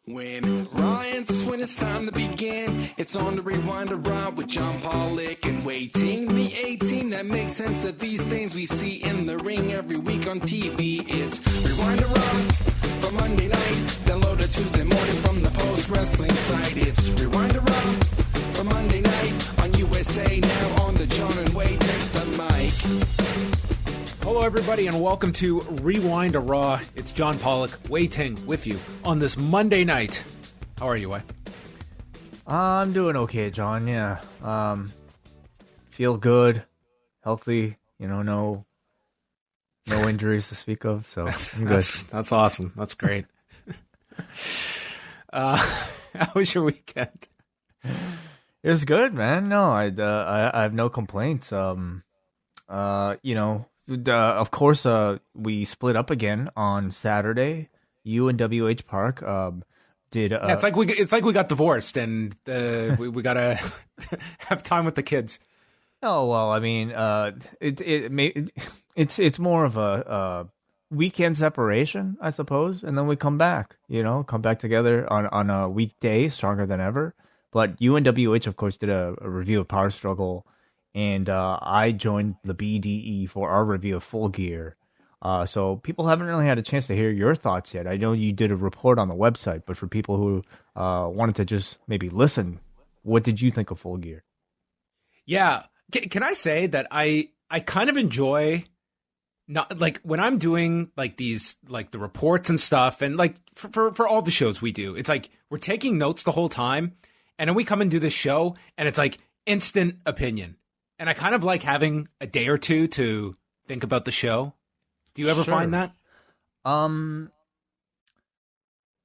When Ryan's when it's time to begin, it's on the Rewind to Raw with John Pollock and Wai Ting. The A-Team that makes sense of these things we see in the ring every week on TV. It's Rewind to Raw for Monday night. Download it Tuesday morning from the Post Wrestling site. It's Rewind to Raw for Monday night on USA Now on the John and Wai Take the mic. Hello, everybody, and welcome to Rewind to Raw. It's John Pollock, Wai Ting, with you on this Monday night. How are you, Wai? I'm doing okay, John. Yeah, feel good, healthy. You know, no injuries to speak of. So I'm good. That's awesome. That's great. How was your weekend? It was good, man. No, I have no complaints. Of course, we split up again on Saturday. You and WH Park did. Yeah, it's like we got divorced, and we gotta have time with the kids. Oh well, I mean, it's more of a weekend separation, I suppose, and then we come back. Come back together on a weekday, stronger than ever. But you and WH, of course, did a review of Power Struggle. And I joined the BDE for our review of Full Gear. So people haven't really had a chance to hear your thoughts yet. I know you did a report on the website, but for people who wanted to just maybe listen, what did you think of Full Gear? Yeah. Can I say that I kind of enjoy, not like when I'm doing like these, like the reports and stuff, and like for all the shows we do, it's like we're taking notes the whole time. And then we come and do this show, and it's like instant opinion. And I kind of like having a day or two to think about the show. Do you ever find that? Not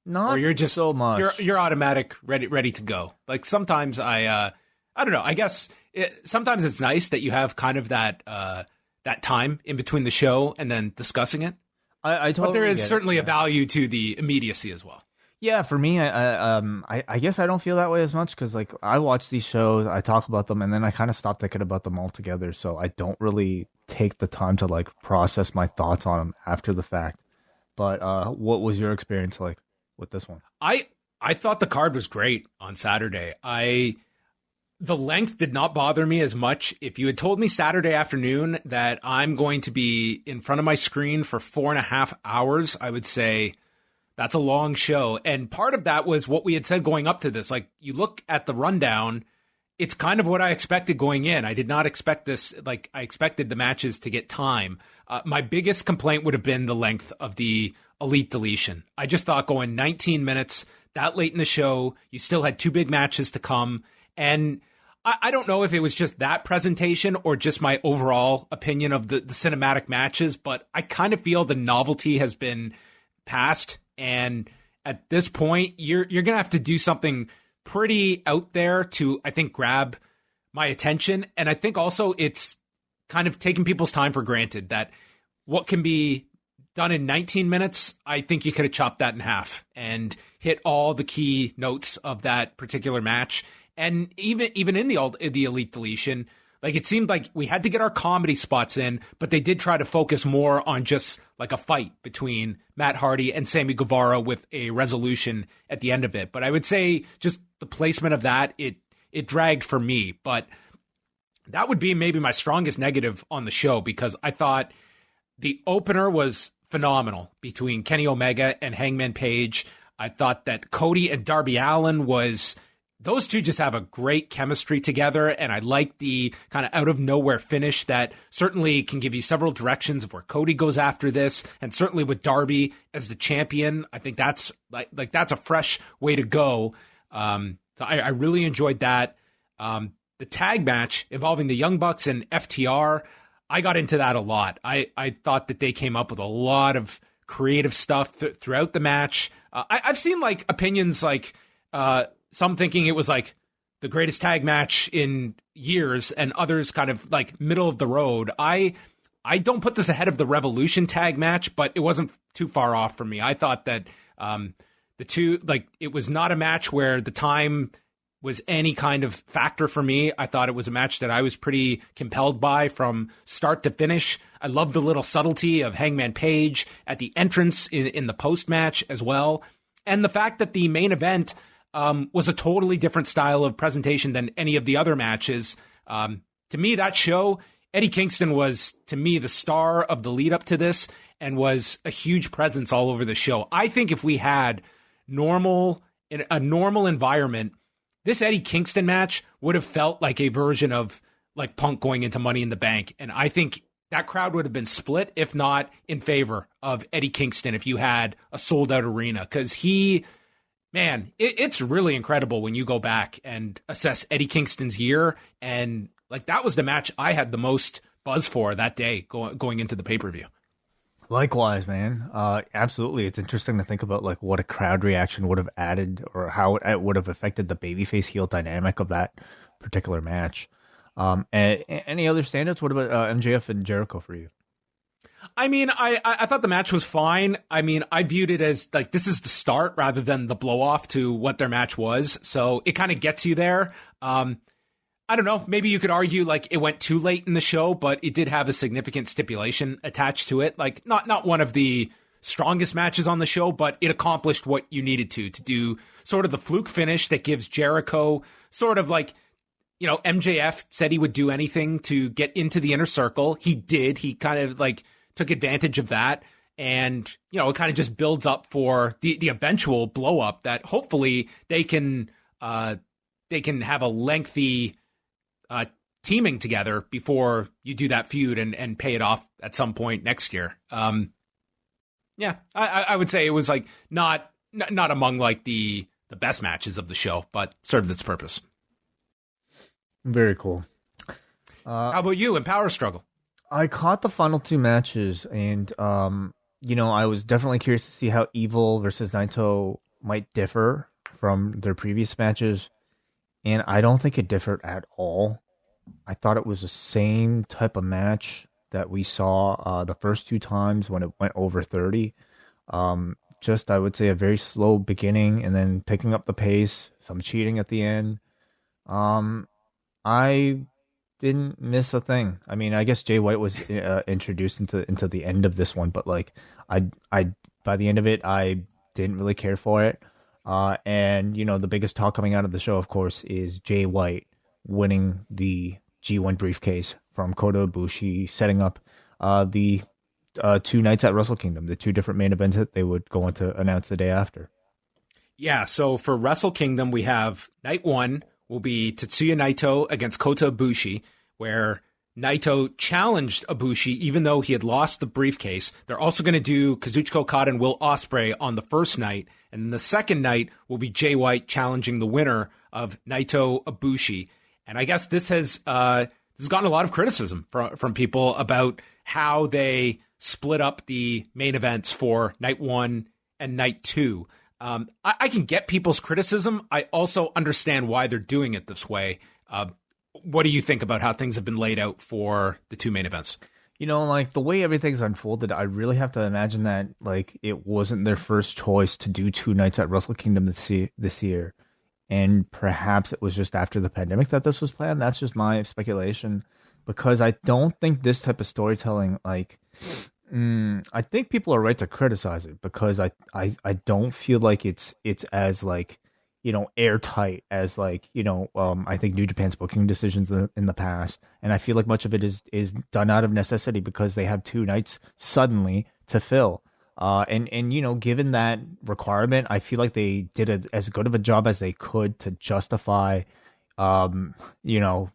or you're just so much. You're automatic, ready to go. Like sometimes I don't know. I guess sometimes it's nice that you have kind of that time in between the show and then discussing it. I totally but there is certainly a value to the immediacy as well. Yeah, for me, I guess I don't feel that way as much because, like, I watch these shows, I talk about them, and then I kind of stop thinking about them altogether. So I don't really take the time to, like, process my thoughts on them after the fact. But what was your experience like with this one? I thought the card was great on Saturday. The length did not bother me as much. If you had told me Saturday afternoon that I'm going to be in front of my screen for 4.5 hours, I would say, that's a long show. And part of that was what we had said going up to this. Like, you look at the rundown, it's kind of what I expected going in. I did not expect this. Like, I expected the matches to get time. My biggest complaint would have been the length of the Elite deletion. I just thought going 19 minutes, that late in the show, you still had 2 big matches to come. And I don't know if it was just that presentation or just my overall opinion of the cinematic matches, but I kind of feel the novelty has been passed. And at this point, you're going to have to do something pretty out there to, I think, grab my attention. And I think also it's kind of taking people's time for granted that what can be done in 19 minutes, I think you could have chopped that in half and hit all the key notes of that particular match. And even in the Elite deletion, like, it seemed like we had to get our comedy spots in, but they did try to focus more on just like a fight between Matt Hardy and Sammy Guevara with a resolution at the end of it. But I would say just the placement of that, it dragged for me. But that would be maybe my strongest negative on the show, because I thought the opener was phenomenal between Kenny Omega and Hangman Page. I thought that Cody and Darby Allin those two just have a great chemistry together, and I like the kind of out-of-nowhere finish that certainly can give you several directions of where Cody goes after this, and certainly with Darby as the champion, I think that's like that's a fresh way to go. So I really enjoyed that. The tag match involving the Young Bucks and FTR, I got into that a lot. I thought that they came up with a lot of creative stuff throughout the match. I've seen like opinions like some thinking it was like the greatest tag match in years, and others kind of like middle of the road. I don't put this ahead of the Revolution tag match, but it wasn't too far off from me. I thought that the two, like, it was not a match where the time was any kind of factor for me. I thought it was a match that I was pretty compelled by from start to finish. I love the little subtlety of Hangman Page at the entrance in the post match as well. And the fact that the main event was a totally different style of presentation than any of the other matches. To me, that show, Eddie Kingston was, to me, the star of the lead up to this and was a huge presence all over the show. I think if we had a normal environment, this Eddie Kingston match would have felt like a version of like Punk going into Money in the Bank. And I think that crowd would have been split, if not in favor of Eddie Kingston, if you had a sold out arena. Because it's really incredible when you go back and assess Eddie Kingston's year. And like, that was the match I had the most buzz for that day going into the pay-per-view. Likewise, man. Absolutely. It's interesting to think about like what a crowd reaction would have added or how it would have affected the babyface heel dynamic of that particular match. And any other standouts? What about MJF and Jericho for you? I mean, I thought the match was fine. I mean, I viewed it as like this is the start rather than the blow off to what their match was. So it kind of gets you there. I don't know. Maybe you could argue like it went too late in the show, but it did have a significant stipulation attached to it. Like not one of the strongest matches on the show, but it accomplished what you needed to do sort of the fluke finish that gives Jericho sort of like, you know, MJF said he would do anything to get into the inner circle. He did. He kind of like took advantage of that. And, you know, it kind of just builds up for the eventual blow up that hopefully they can have a lengthy teaming together before you do that feud and pay it off at some point next year. Yeah, I would say it was like not among like the best matches of the show, but served its purpose. Very cool. How about you in Power Struggle? I caught the final two matches, and you know, I was definitely curious to see how Evil versus Naito might differ from their previous matches, and I don't think it differed at all. I thought it was the same type of match that we saw the first two times when it went over 30. Just, I would say, a very slow beginning and then picking up the pace, some cheating at the end. I didn't miss a thing. I mean, I guess Jay White was introduced into the end of this one, but like I by the end of it, I didn't really care for it. And you know, the biggest talk coming out of the show, of course, is Jay White winning the G1 briefcase from Kota Ibushi, setting up the 2 nights at Wrestle Kingdom, the 2 different main events that they would go on to announce the day after. Yeah, so for Wrestle Kingdom, we have night 1 will be Tetsuya Naito against Kota Ibushi, where Naito challenged Ibushi even though he had lost the briefcase. They're also going to do Kazuchika Okada and Will Ospreay on the first night, and the second night will be Jay White challenging the winner of Naito Ibushi. And I guess this has gotten a lot of criticism from people about how they split up the main events for night 1 and night 2. I can get people's criticism. I also understand why they're doing it this way. What do you think about how things have been laid out for the 2 main events? You know, like the way everything's unfolded, I really have to imagine that like it wasn't their first choice to do 2 nights at Wrestle Kingdom this year. And perhaps it was just after the pandemic that this was planned. That's just my speculation, because I don't think this type of storytelling, like, I think people are right to criticize it, because I don't feel like it's as like, you know, airtight as like, you know, I think New Japan's booking decisions in the past. And I feel like much of it is done out of necessity because they have 2 nights suddenly to fill. And you know, given that requirement, I feel like they did as good of a job as they could to justify, you know,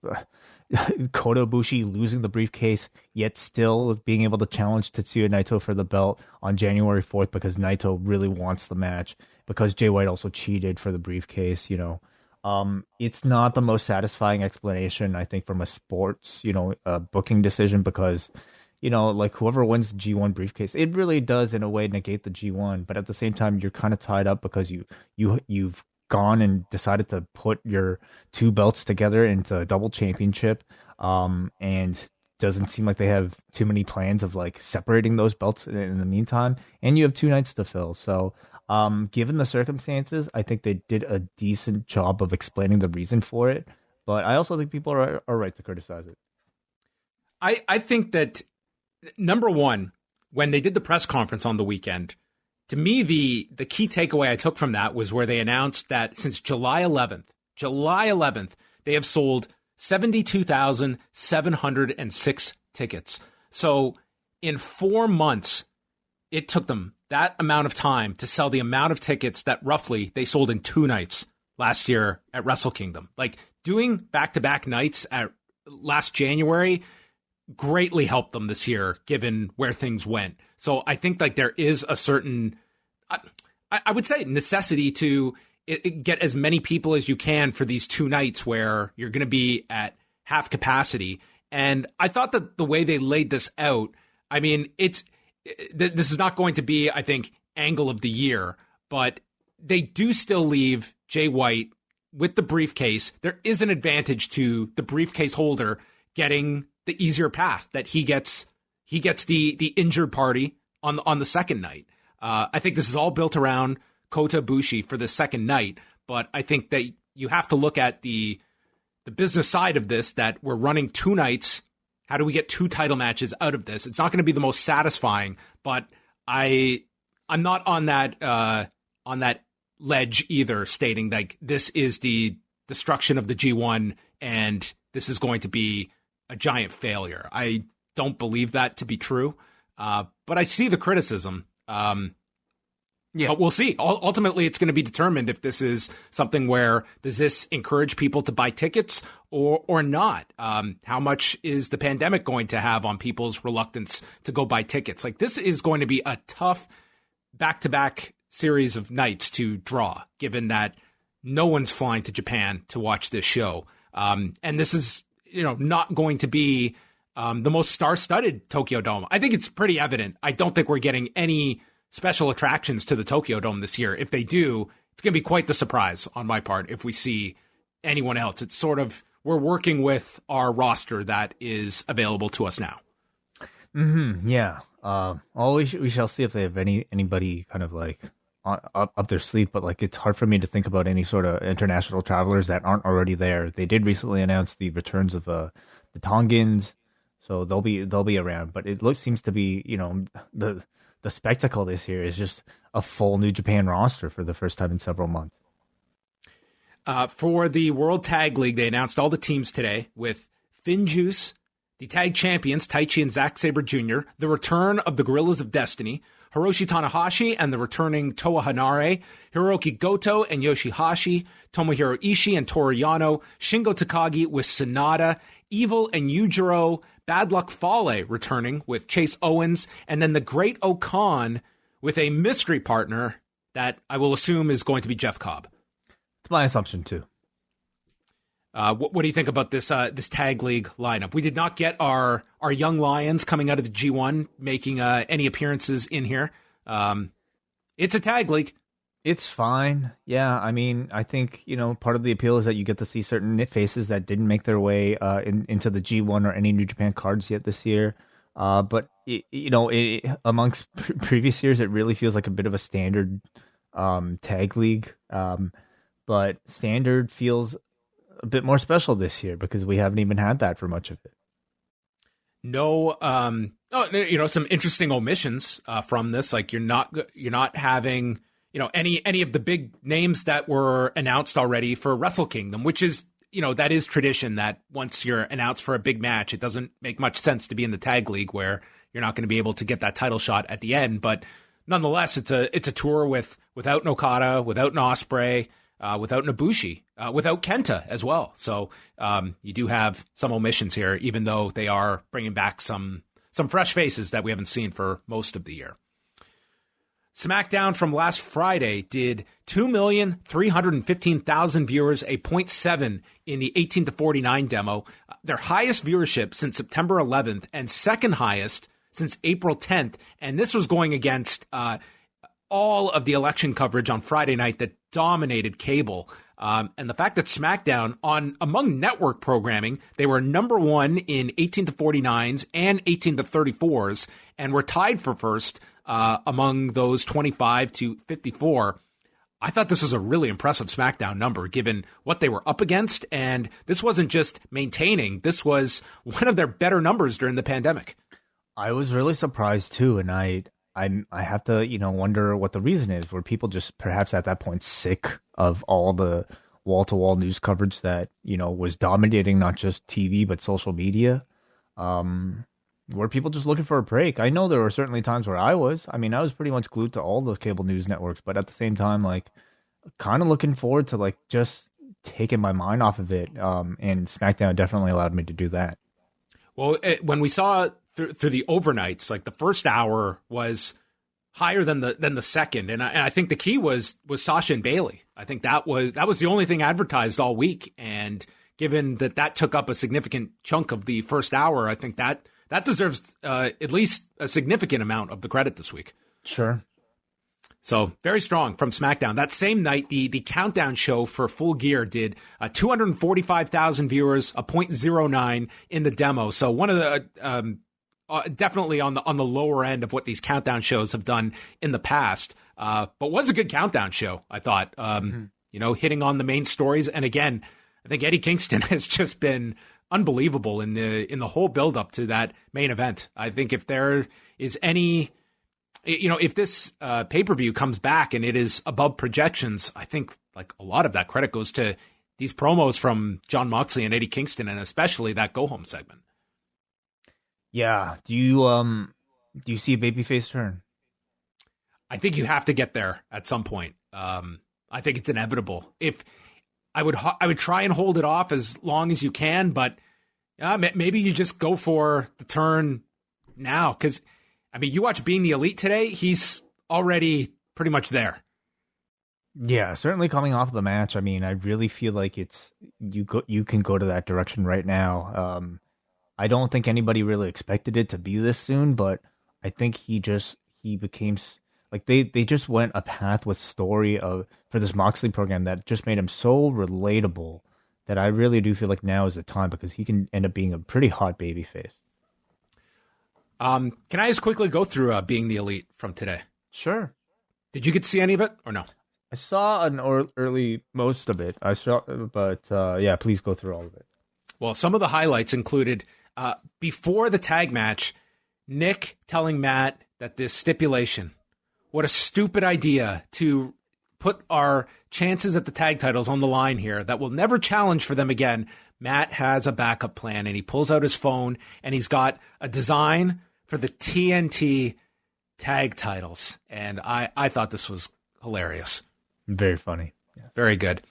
Kota Ibushi losing the briefcase, yet still being able to challenge Tetsuya Naito for the belt on January 4th because Naito really wants the match, because Jay White also cheated for the briefcase, you know. It's not the most satisfying explanation, I think, from a sports, you know, booking decision, because, you know, like whoever wins the G1 briefcase, it really does in a way negate the G1, but at the same time, you're kind of tied up because you've gone and decided to put your 2 belts together into a double championship, and doesn't seem like they have too many plans of like separating those belts in the meantime, and you have 2 nights to fill. So given the circumstances, I think they did a decent job of explaining the reason for it, but I also think people are right to criticize it. I think that, number one, when they did the press conference on the weekend, to me, the key takeaway I took from that was where they announced that since July 11th, they have sold 72,706 tickets. So in 4 months, it took them that amount of time to sell the amount of tickets that roughly they sold in 2 nights last year at Wrestle Kingdom. Like, doing back-to-back nights at last January greatly helped them this year, given where things went. So I think like there is a certain, I would say, necessity to get as many people as you can for these 2 nights where you're going to be at half capacity. And I thought that the way they laid this out, I mean, this is not going to be, I think, angle of the year, but they do still leave Jay White with the briefcase. There is an advantage to the briefcase holder getting the easier path, that he gets the injured party on the second night. I think this is all built around Kota Ibushi for the second night, but I think that you have to look at the business side of this, that we're running 2 nights. How do we get 2 title matches out of this? It's not going to be the most satisfying, but I'm not on that ledge either, stating like this is the destruction of the G1 and this is going to be a giant failure. I don't believe that to be true, but I see the criticism. But we'll see. Ultimately, it's going to be determined if this is something where does this encourage people to buy tickets or not? How much is the pandemic going to have on people's reluctance to go buy tickets? Like, this is going to be a tough back-to-back series of nights to draw, given that no one's flying to Japan to watch this show. And this is, not going to be the most star-studded Tokyo Dome. I think it's pretty evident. I don't think we're getting any special attractions to the Tokyo Dome this year. If they do, it's going to be quite the surprise on my part if we see anyone else. It's sort of, we're working with our roster that is available to us now. Mm-hmm, yeah. We shall see if they have anybody kind of like up their sleeve, but like it's hard for me to think about any sort of international travelers that aren't already there. They did recently announce the returns of the Tongans, so they'll be around. But it seems to be, the spectacle this year is just a full New Japan roster for the first time in several months. For the World Tag League, they announced all the teams today with FinJuice, the tag champions Taichi and Zack Sabre Jr., the return of the Gorillas of Destiny, Hiroshi Tanahashi and the returning Toa Hanare, Hiroki Goto and Yoshihashi, Tomohiro Ishii and Toru Yano, Shingo Takagi with Sonata, Evil and Yujiro, Bad Luck Fale returning with Chase Owens, and then the Great Okan with a mystery partner that I will assume is going to be Jeff Cobb. It's my assumption too. What do you think about this tag league lineup? We did not get our young lions coming out of the G1 making any appearances in here. It's a tag league. It's fine. Yeah, I mean, I think, part of the appeal is that you get to see certain faces that didn't make their way into the G1 or any New Japan cards yet this year. But, amongst previous years, it really feels like a bit of a standard tag league. But standard feels a bit more special this year because we haven't even had that for much of it. No, some interesting omissions from this. Like you're not having, any of the big names that were announced already for Wrestle Kingdom, which is, that is tradition that once you're announced for a big match, it doesn't make much sense to be in the tag league where you're not going to be able to get that title shot at the end. But nonetheless, it's a tour without an Okada, without an Ospreay, without Nabushi, without Kenta as well. So you do have some omissions here, even though they are bringing back some fresh faces that we haven't seen for most of the year. SmackDown from last Friday did 2,315,000 viewers, a 0.7 in the 18 to 49 demo, their highest viewership since September 11th and second highest since April 10th. And this was going against all of the election coverage on Friday night that dominated cable. And the fact that SmackDown among network programming, they were number 1 in 18 to 49s and 18 to 34s and were tied for first among those 25 to 54. I thought this was a really impressive SmackDown number given what they were up against. And this wasn't just maintaining. This was one of their better numbers during the pandemic. I was really surprised too. And I I have to, wonder what the reason is. Were people just perhaps at that point sick of all the wall-to-wall news coverage that, was dominating not just TV, but social media? Were people just looking for a break? I know there were certainly times where I was. I mean, I was pretty much glued to all those cable news networks, but at the same time, like, kind of looking forward to, like, just taking my mind off of it. And SmackDown definitely allowed me to do that. Well, when we saw through the overnights, like the first hour was higher than the second, and I think the key was Sasha and Bayley. I think that was the only thing advertised all week, and given that took up a significant chunk of the first hour, I think that deserves at least a significant amount of the credit this week. Sure. So very strong from SmackDown. That same night, the countdown show for Full Gear did 245,000 viewers, a .09 in the demo. So one of the definitely on the lower end of what these countdown shows have done in the past, but was a good countdown show. I thought, hitting on the main stories, and again, I think Eddie Kingston has just been unbelievable in the whole build up to that main event. I think if there is any. If this pay-per-view comes back and it is above projections, I think like a lot of that credit goes to these promos from Jon Moxley and Eddie Kingston, and especially that go-home segment. Yeah. Do you see a babyface turn? I think you have to get there at some point. I think it's inevitable. If I would try and hold it off as long as you can, but maybe you just go for the turn now, because I mean, you watch Being the Elite today, he's already pretty much there. Yeah, certainly coming off of the match. I mean, I really feel like you can go to that direction right now. I don't think anybody really expected it to be this soon, but I think he became like they just went a path with story for this Moxley program that just made him so relatable that I really do feel like now is the time, because he can end up being a pretty hot babyface. Can I just quickly go through Being the Elite from today? Sure. Did you get to see any of it or no? I saw an early most of it. Yeah, please go through all of it. Well, some of the highlights included before the tag match, Nick telling Matt that this stipulation, what a stupid idea to put our chances at the tag titles on the line here, that we'll never challenge for them again. Matt has a backup plan, and he pulls out his phone and he's got a design for the TNT tag titles. And I thought this was hilarious. Very funny. Yes. Very good.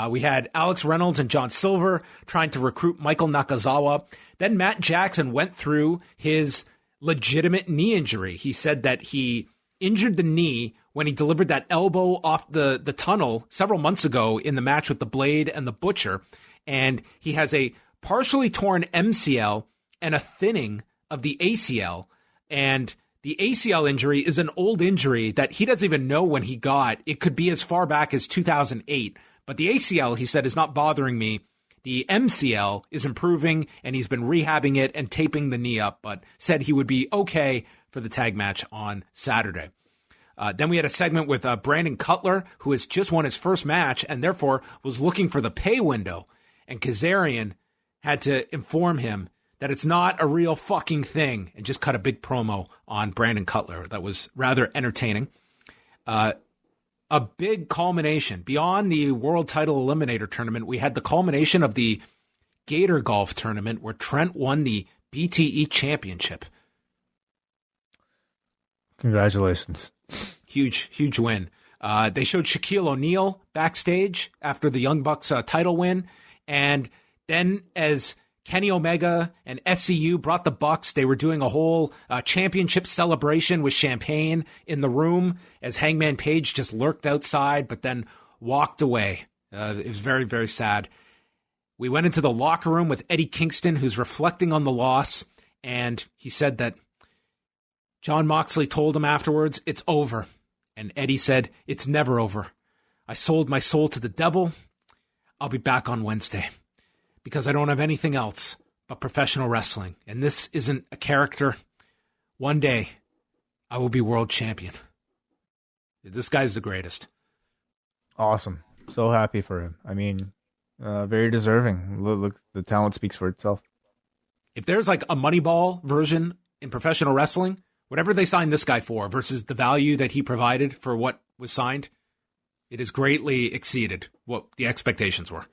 We had Alex Reynolds and John Silver trying to recruit Michael Nakazawa. Then Matt Jackson went through his legitimate knee injury. He said that he injured the knee when he delivered that elbow off the tunnel several months ago in the match with the Blade and the Butcher. And he has a partially torn MCL and a thinning of the ACL. And the ACL injury is an old injury that he doesn't even know when he got. It could be as far back as 2008. But the ACL, he said, is not bothering me. The MCL is improving, and he's been rehabbing it and taping the knee up, but said he would be okay for the tag match on Saturday. Then we had a segment with Brandon Cutler, who has just won his first match and therefore was looking for the pay window. And Kazarian had to inform him that it's not a real fucking thing, and just cut a big promo on Brandon Cutler that was rather entertaining. A big culmination beyond the World Title Eliminator Tournament. We had the culmination of the Gator Golf Tournament where Trent won the BTE Championship. Congratulations. Huge win. They showed Shaquille O'Neal backstage after the Young Bucks title win. And then as Kenny Omega and SCU brought the Bucks, they were doing a whole championship celebration with champagne in the room as Hangman Page just lurked outside, but then walked away. It was very, very sad. We went into the locker room with Eddie Kingston, who's reflecting on the loss, and he said that Jon Moxley told him afterwards, it's over. And Eddie said, it's never over. I sold my soul to the devil. I'll be back on Wednesday because I don't have anything else but professional wrestling. And this isn't a character. One day, I will be world champion. This guy's the greatest. Awesome. So happy for him. I mean, very deserving. Look, the talent speaks for itself. If there's like a Moneyball version in professional wrestling whatever they signed this guy for versus the value that he provided for what was signed, it has greatly exceeded what the expectations were.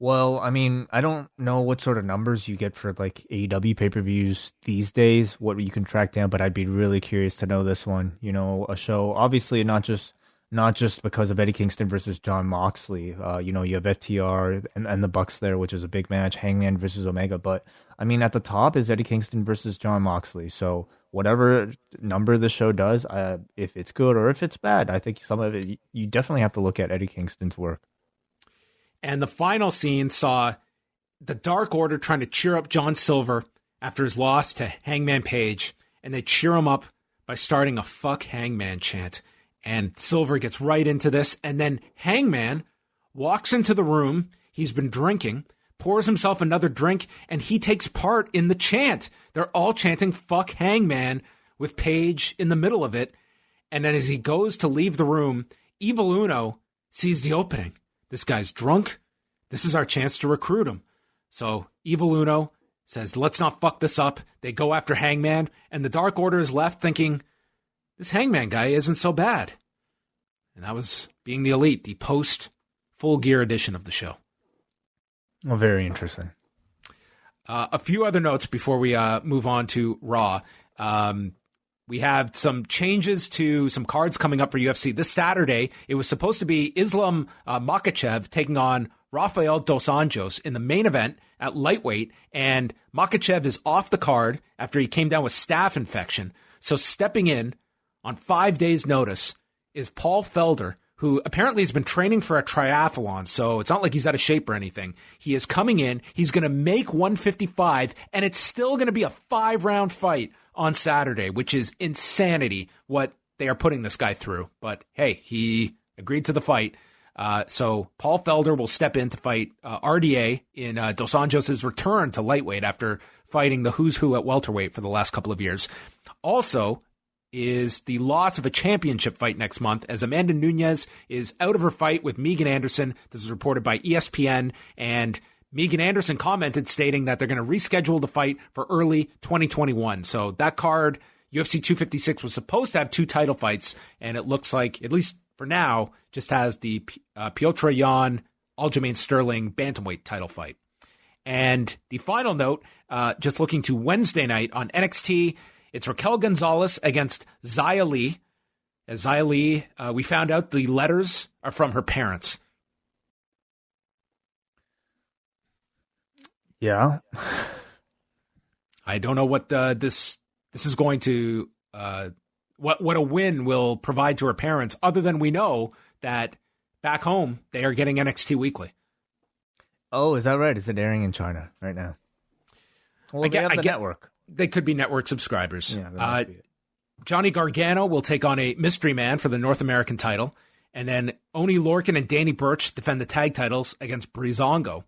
Well, I mean, I don't know what sort of numbers you get for like AEW pay-per-views these days, what you can track down, but I'd be really curious to know this one. You know, a show, obviously not just because of Eddie Kingston versus John Moxley. You know, you have FTR and the Bucks there, which is a big match, Hangman versus Omega. But I mean, at the top is Eddie Kingston versus John Moxley. So whatever number the show does, if it's good or if it's bad, I think some of it, you definitely have to look at Eddie Kingston's work. And the final scene saw the Dark Order trying to cheer up John Silver after his loss to Hangman Page. And they cheer him up by starting a "fuck Hangman" chant. And Silver gets right into this. And then Hangman walks into the room. He's been drinking, pours himself another drink, and he takes part in the chant. They're all chanting "fuck Hangman" with Page in the middle of it. And then as he goes to leave the room, Evil Uno sees the opening. This guy's drunk. This is our chance to recruit him. So Evil Uno says, let's not fuck this up. They go after Hangman, and the Dark Order is left thinking, this Hangman guy isn't so bad. And that was Being the Elite, the post-Full Gear edition of the show. Well, very interesting. A few other notes before we move on to Raw. We have some changes to some cards coming up for UFC. This Saturday, it was supposed to be Islam Makhachev taking on Rafael dos Anjos in the main event at lightweight, and Makhachev is off the card after he came down with staph infection. So stepping in on 5 days' notice is Paul Felder, who apparently has been training for a triathlon, so it's not like he's out of shape or anything. He is coming in, he's going to make 155, and it's still going to be a 5-round fight on Saturday, which is insanity what they are putting this guy through. But hey, he agreed to the fight. So Paul Felder will step in to fight RDA in Dos Anjos' return to lightweight after fighting the who's who at welterweight for the last couple of years. Also is the loss of a championship fight next month, as Amanda Nunes is out of her fight with Megan Anderson. This is reported by ESPN, and Megan Anderson commented stating that they're going to reschedule the fight for early 2021. So that card, UFC 256, was supposed to have 2 title fights, and it looks like, at least for now, just has the Piotr Jan, Aljamain Sterling bantamweight title fight. And the final note, just looking to Wednesday night on NXT, it's Raquel Gonzalez against Xia Li. As Xia Li, we found out the letters are from her parents. Yeah. I don't know what this is going to what a win will provide to her parents, other than we know that back home they are getting NXT Weekly. Oh, is that right? Is it airing in China right now? Well, they have the network. They could be network subscribers. Yeah, that must be it. Johnny Gargano will take on a mystery man for the North American title, and then Oney Lorcan and Danny Burch defend the tag titles against Breezango.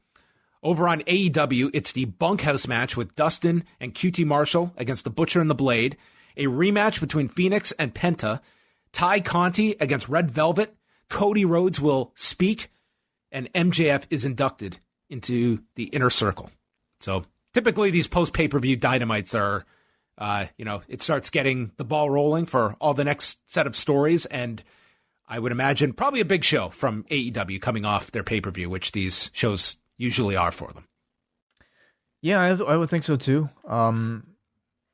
Over on AEW, it's the bunkhouse match with Dustin and QT Marshall against the Butcher and the Blade, a rematch between Phoenix and Penta, Ty Conti against Red Velvet, Cody Rhodes will speak, and MJF is inducted into the Inner Circle. So typically these post-pay-per-view dynamites are, it starts getting the ball rolling for all the next set of stories, and I would imagine probably a big show from AEW coming off their pay-per-view, which these shows usually are for them. Yeah, I would think so too.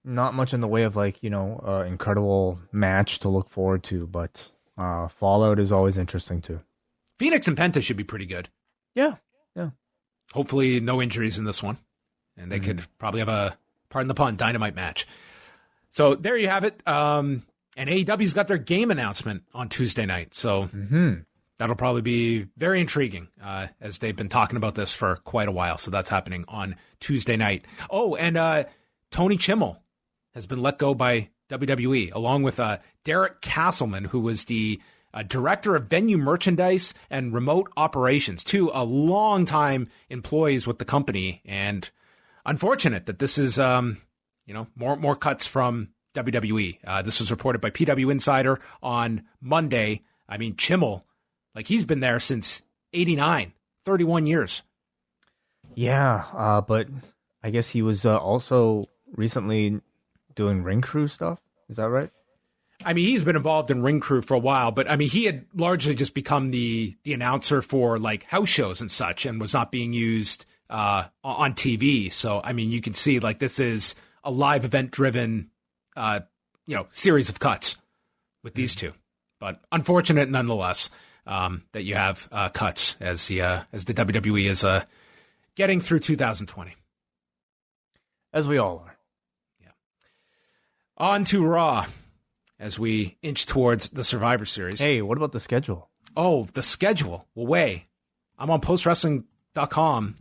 Not much in the way of incredible match to look forward to, but Fallout is always interesting too. Phoenix and Penta should be pretty good. Yeah. Hopefully no injuries in this one. And they could probably have a, pardon the pun, dynamite match. So there you have it. And AEW's got their game announcement on Tuesday night. So that'll probably be very intriguing, as they've been talking about this for quite a while. So that's happening on Tuesday night. Oh, and Tony Chimel has been let go by WWE, along with Derek Castleman, who was the director of venue merchandise and remote operations, 2 long-time employees with the company. And unfortunate that this is, more cuts from WWE. This was reported by PW Insider on Monday. I mean, Chimel, he's been there since 89, 31 years. Yeah, but I guess he was also recently doing ring crew stuff. Is that right? I mean, he's been involved in ring crew for a while, but I mean, he had largely just become the announcer for like house shows and such, and was not being used on TV. So, I mean, you can see like this is a live event driven, series of cuts with these two. But unfortunate nonetheless that you have cuts as the WWE is getting through 2020. As we all are. Yeah. On to Raw. As we inch towards the Survivor Series. Hey, what about the schedule? Oh, the schedule. Well, wait. I'm on postwrestling.com,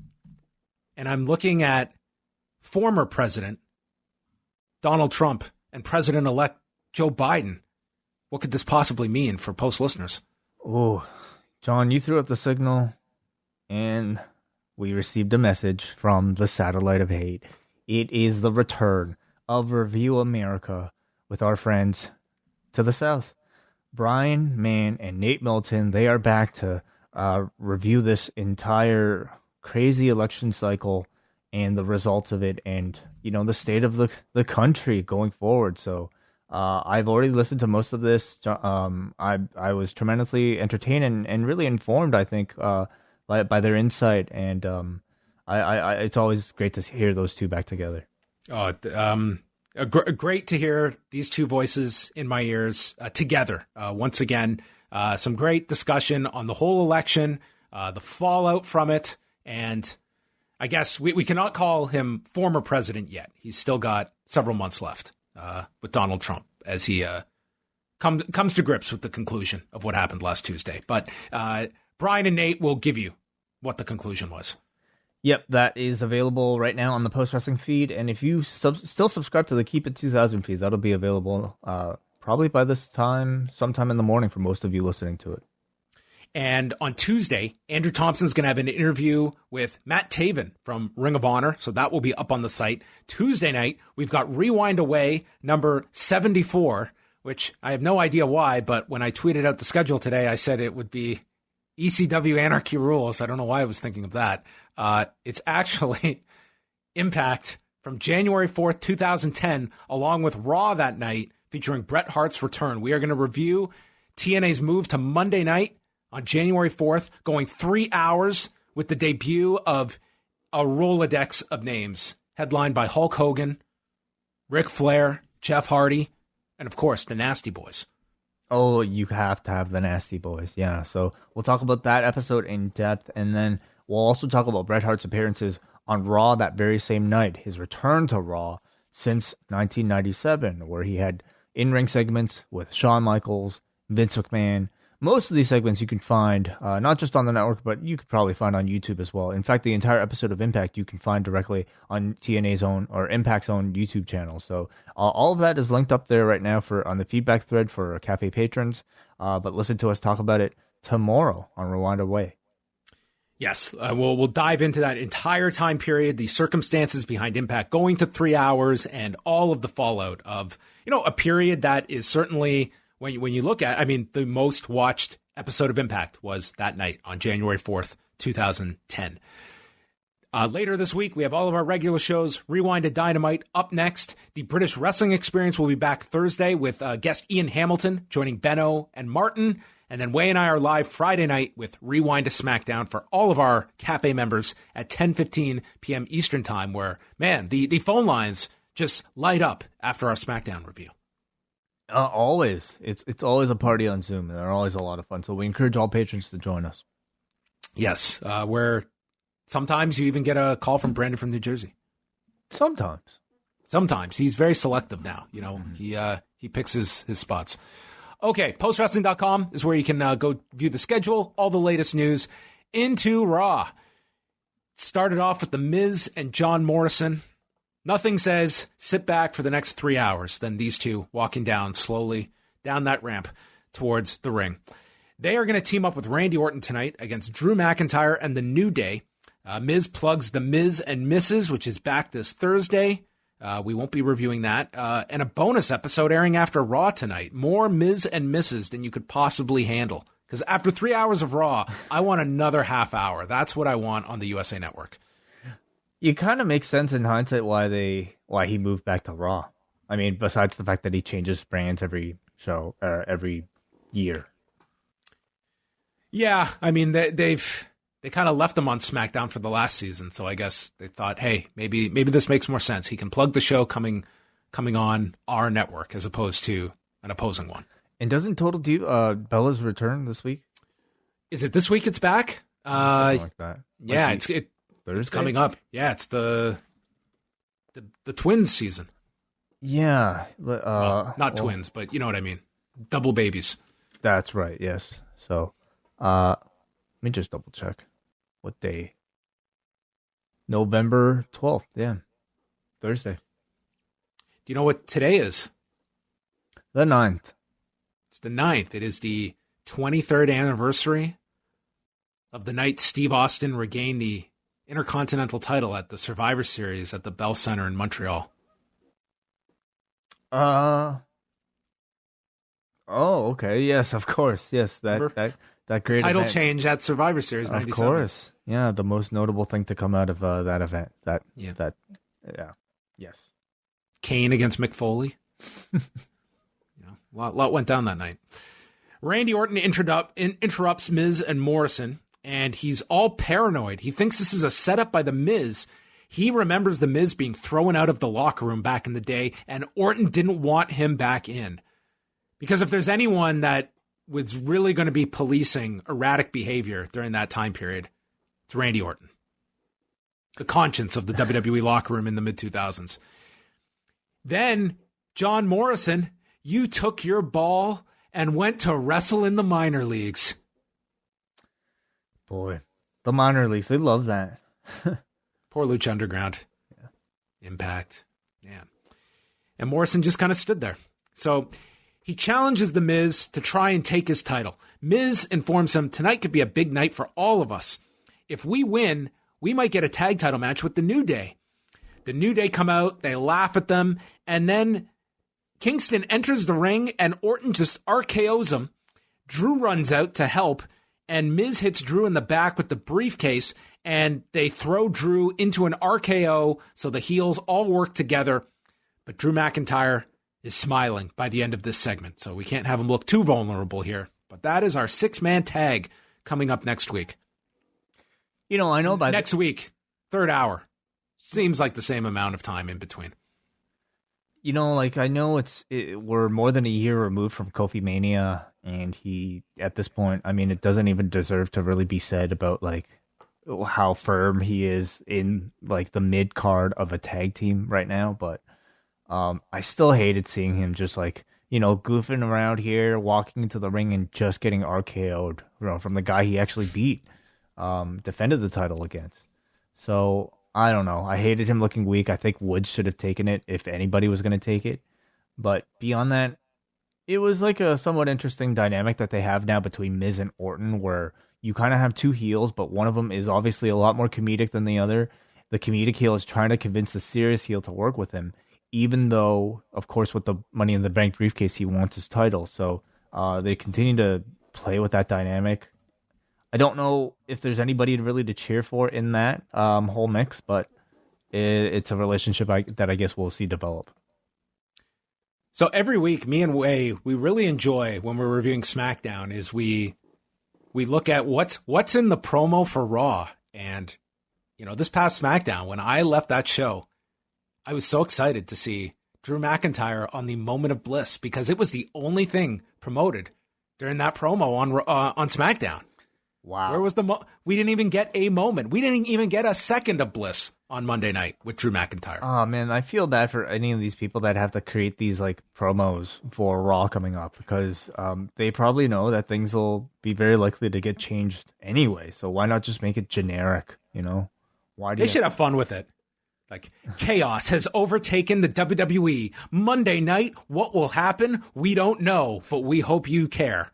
and I'm looking at former President Donald Trump and President-elect Joe Biden. What could this possibly mean for Post listeners? Oh, John, you threw up the signal, and we received a message from the Satellite of Hate. It is the return of Review America with our friends to the South. Brian Mann and Nate Milton, they are back to review this entire crazy election cycle and the results of it, and the state of the country going forward. So I've already listened to most of this. I was tremendously entertained and really informed, I think, by their insight, and I it's always great to hear those two back together. Great to hear these two voices in my ears together. Once again, some great discussion on the whole election, the fallout from it, and I guess we cannot call him former president yet. He's still got several months left with Donald Trump as he comes to grips with the conclusion of what happened last Tuesday. But Brian and Nate will give you what the conclusion was. Yep, that is available right now on the Post Wrestling feed. And if you still subscribe to the Keep It 2000 feed, that'll be available probably by this time, sometime in the morning for most of you listening to it. And on Tuesday, Andrew Thompson's going to have an interview with Matt Taven from Ring of Honor, so that will be up on the site. Tuesday night, we've got Rewind Away number 74, which I have no idea why, but when I tweeted out the schedule today, I said it would be ECW Anarchy Rules. I don't know why I was thinking of that. It's actually Impact from January 4th, 2010, along with Raw that night, featuring Bret Hart's return. We are going to review TNA's move to Monday night on January 4th, going 3 hours with the debut of a Rolodex of names, headlined by Hulk Hogan, Ric Flair, Jeff Hardy, and of course, the Nasty Boys. Oh, you have to have the Nasty Boys. Yeah, so we'll talk about that episode in depth, and then we'll also talk about Bret Hart's appearances on Raw that very same night, his return to Raw since 1997, where he had in-ring segments with Shawn Michaels, Vince McMahon. Most of these segments you can find, not just on the network, but you could probably find on YouTube as well. In fact, the entire episode of Impact you can find directly on TNA's own or Impact's own YouTube channel. So all of that is linked up there right now on the feedback thread for Cafe patrons. But listen to us talk about it tomorrow on Rewind Away. Yes, we'll dive into that entire time period, the circumstances behind Impact going to 3 hours, and all of the fallout of a period that is certainly. When you look at, the most watched episode of Impact was that night on January 4th, 2010. Later this week, we have all of our regular shows, Rewind to Dynamite. Up next, the British Wrestling Experience will be back Thursday with guest Ian Hamilton joining Benno and Martin. And then Way and I are live Friday night with Rewind to SmackDown for all of our Cafe members at 10:15 p.m. Eastern Time, where, man, the phone lines just light up after our SmackDown review. Always. It's always a party on Zoom, and they're always a lot of fun. So we encourage all patrons to join us. Yes, where sometimes you even get a call from Brandon from New Jersey. Sometimes. He's very selective now. He picks his spots. Okay, postwrestling.com is where you can go view the schedule, all the latest news. Into Raw. Started off with the Miz and John Morrison. Nothing says sit back for the next 3 hours than these two walking down slowly down that ramp towards the ring. They are going to team up with Randy Orton tonight against Drew McIntyre and The New Day. Miz plugs the Miz and Mrs., which is back this Thursday. We won't be reviewing that. And a bonus episode airing after Raw tonight. More Miz and Mrs. than you could possibly handle. Because after 3 hours of Raw, I want another half hour. That's what I want on the USA Network. It kind of makes sense in hindsight why he moved back to Raw. I mean, besides the fact that he changes brands every show, every year. Yeah, I mean, they kind of left him on SmackDown for the last season, so I guess they thought, hey, maybe this makes more sense. He can plug the show coming on our network as opposed to an opposing one. And doesn't Total Diva Bella's return this week? Is it this week? It's back. Something like that. Yeah, like it's coming up. Yeah, it's the twins season. Yeah, not twins, but you know what I mean. Double babies. That's right. Yes. So, let me just double check. What day? November 12th. Yeah, Thursday. Do you know what today is? The 9th. It's the 9th. It is the 23rd anniversary of the night Steve Austin regained the Intercontinental title at the Survivor Series at the Bell Center in Montreal. Oh, okay. Yes, of course. Yes, that great title event. change at Survivor Series 97. Of course. Yeah, the most notable thing to come out of that event. Yes. Kane against Mick Foley. A lot went down that night. Randy Orton interrupts Miz and Morrison, and he's all paranoid. He thinks this is a setup by The Miz. He remembers The Miz being thrown out of the locker room back in the day, and Orton didn't want him back in. Because if there's anyone that was really going to be policing erratic behavior during that time period, it's Randy Orton. The conscience of the WWE locker room in the mid-2000s. Then, John Morrison, you took your ball and went to wrestle in the minor leagues. Boy, the minor leagues, they love that. Poor Lucha Underground. Yeah. Impact. Yeah. And Morrison just kind of stood there. So he challenges The Miz to try and take his title. Miz informs him tonight could be a big night for all of us. If we win, we might get a tag title match with the New Day. The New Day come out, they laugh at them, and then Kingston enters the ring and Orton just RKOs him. Drew runs out to help, and Miz hits Drew in the back with the briefcase, and they throw Drew into an RKO, so the heels all work together. But Drew McIntyre is smiling by the end of this segment, so we can't have him look too vulnerable here. But that is our 6-man tag coming up next week. You know, I know by next week, third hour. Seems like the same amount of time in between. You know, like, I know we're more than a year removed from Kofi Mania, and he, at this point, I mean, it doesn't even deserve to really be said about, like, how firm he is in, like, the mid-card of a tag team right now, but I still hated seeing him just, like, you know, goofing around here, walking into the ring and just getting RKO'd, you know, from the guy he actually beat, defended the title against. So I don't know. I hated him looking weak. I think Woods should have taken it if anybody was going to take it. But beyond that, it was like a somewhat interesting dynamic that they have now between Miz and Orton, where you kind of have two heels, but one of them is obviously a lot more comedic than the other. The comedic heel is trying to convince the serious heel to work with him, even though, of course, with the Money in the Bank briefcase, he wants his title. So they continue to play with that dynamic. I don't know if there's anybody really to cheer for in that whole mix, but it's a relationship that I guess we'll see develop. So every week, me and Wai, we really enjoy when we're reviewing SmackDown is we look at what's in the promo for Raw. And, you know, this past SmackDown, when I left that show, I was so excited to see Drew McIntyre on the Moment of Bliss because it was the only thing promoted during that promo on SmackDown. Wow. Where was we didn't even get a moment. We didn't even get a second of bliss on Monday night with Drew McIntyre. Oh, man, I feel bad for any of these people that have to create these like promos for Raw coming up because they probably know that things will be very likely to get changed anyway. So why not just make it generic, you know? They should have fun with it. Like, chaos has overtaken the WWE. Monday night, what will happen? We don't know, but we hope you care.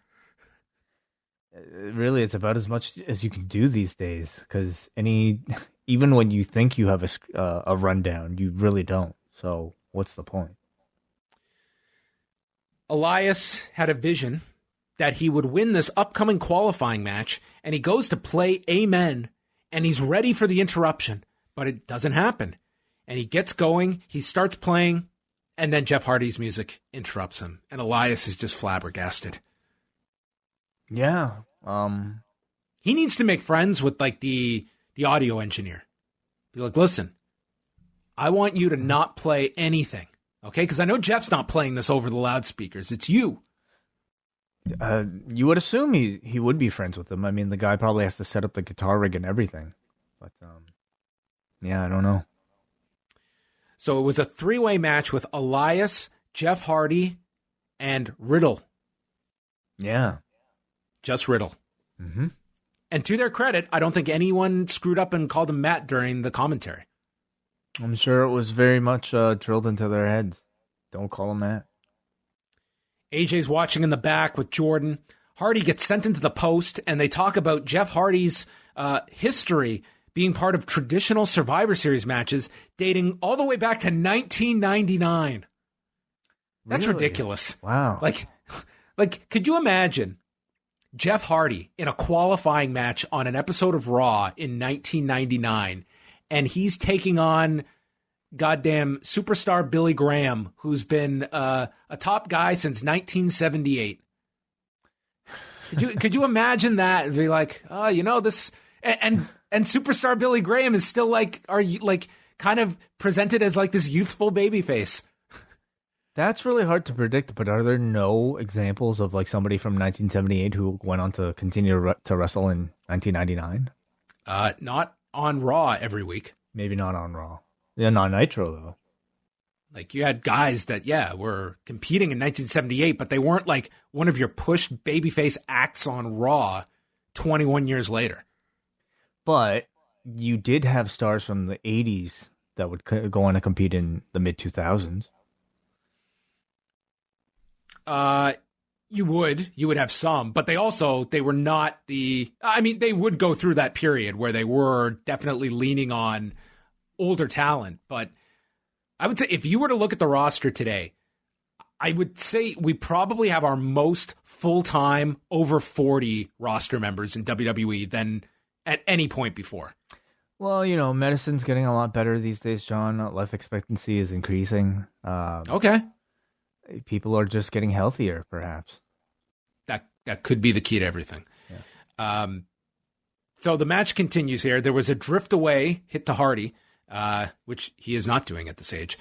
Really, it's about as much as you can do these days because even when you think you have a rundown, you really don't. So what's the point? Elias had a vision that he would win this upcoming qualifying match, and he goes to play Amen, and he's ready for the interruption, but it doesn't happen. And he gets going, he starts playing, And then Jeff Hardy's music interrupts him, and Elias is just flabbergasted. Yeah. He needs to make friends with like the audio engineer. Be like, listen, I want you to not play anything, okay? Because I know Jeff's not playing this over the loudspeakers. It's you. You would assume he would be friends with him. I mean, the guy probably has to set up the guitar rig and everything. But yeah, I don't know. So it was a 3-way match with Elias, Jeff Hardy, and Riddle. Yeah. Just Riddle. Mm-hmm. And to their credit, I don't think anyone screwed up and called him Matt during the commentary. I'm sure it was very much drilled into their heads. Don't call him Matt. AJ's watching in the back with Jordan. Hardy gets sent into the post, and they talk about Jeff Hardy's history being part of traditional Survivor Series matches dating all the way back to 1999. That's Really? ridiculous. Wow. Like, could you imagine Jeff Hardy in a qualifying match on an episode of Raw in 1999, and he's taking on goddamn superstar Billy Graham, who's been a top guy since 1978. Could you imagine that and be like, oh, you know, this and superstar Billy Graham is still like, are you like kind of presented as like this youthful babyface? That's really hard to predict, but are there no examples of like somebody from 1978 who went on to continue to wrestle in 1999? Not on Raw every week. Maybe not on Raw. Yeah, not Nitro though. Like you had guys that, were competing in 1978, but they weren't like one of your pushed babyface acts on Raw 21 years later. But you did have stars from the 80s that would go on to compete in the mid 2000s. You would have some, but they were not they would go through that period where they were definitely leaning on older talent. But I would say if you were to look at the roster today, I would say we probably have our most full-time over 40 roster members in WWE than at any point before. Well, you know, medicine's getting a lot better these days, John. Life expectancy is increasing. Okay. People are just getting healthier, perhaps. That could be the key to everything. Yeah. So the match continues here. There was a drift away hit to Hardy, which he is not doing at this age.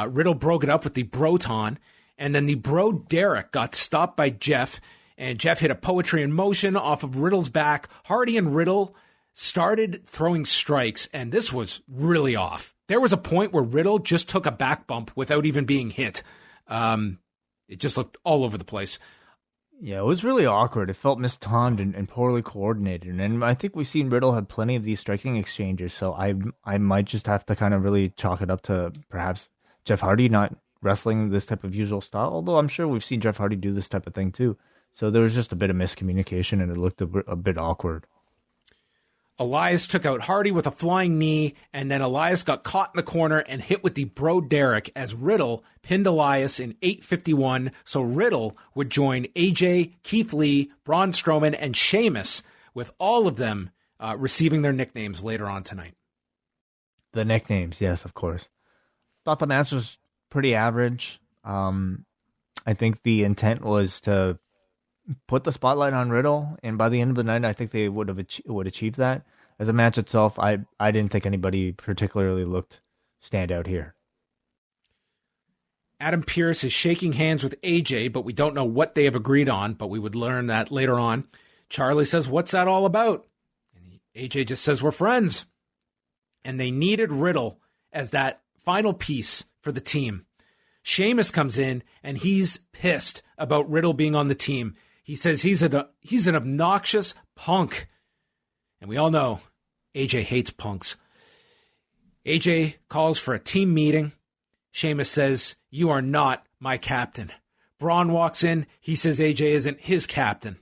Riddle broke it up with the Broton, and then the Bro Derek got stopped by Jeff, and Jeff hit a poetry in motion off of Riddle's back. Hardy and Riddle started throwing strikes, and this was really off. There was a point where Riddle just took a back bump without even being hit. It just looked all over the place. Yeah, it was really awkward. It felt mistimed and poorly coordinated. And I think we've seen Riddle have plenty of these striking exchanges, so I might just have to kind of really chalk it up to perhaps Jeff Hardy not wrestling this type of usual style, although I'm sure we've seen Jeff Hardy do this type of thing too. So there was just a bit of miscommunication, and it looked a bit awkward. Elias took out Hardy with a flying knee, and then Elias got caught in the corner and hit with the Bro Derek as Riddle pinned Elias in 8:51, so Riddle would join AJ, Keith Lee, Braun Strowman, and Sheamus, with all of them receiving their nicknames later on tonight. The nicknames, yes, of course. Thought the match was pretty average. I think the intent was to put the spotlight on Riddle, and by the end of the night, I think they would achieve that. As a match itself, I didn't think anybody particularly looked stand out here. Adam Pearce is shaking hands with AJ, but we don't know what they have agreed on, but we would learn that later on. Charlie says, "What's that all about?" And AJ just says, "We're friends." And they needed Riddle as that final piece for the team. Sheamus comes in, and he's pissed about Riddle being on the team. He says he's an obnoxious punk. And we all know AJ hates punks. AJ calls for a team meeting. Sheamus says, "You are not my captain." Braun walks in. He says AJ isn't his captain.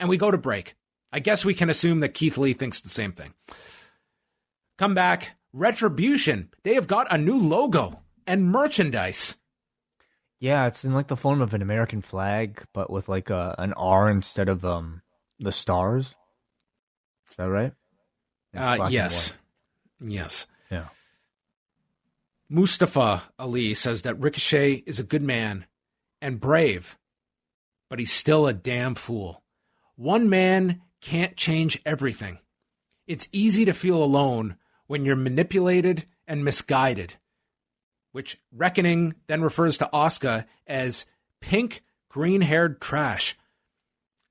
And we go to break. I guess we can assume that Keith Lee thinks the same thing. Come back. Retribution. They have got a new logo and merchandise. Yeah, it's in like the form of an American flag, but with like an R instead of the stars. Is that right? Yes. Yes. Yeah. Mustafa Ali says that Ricochet is a good man and brave, but he's still a damn fool. One man can't change everything. It's easy to feel alone when you're manipulated and misguided, which Reckoning then refers to Asuka as pink, green-haired trash.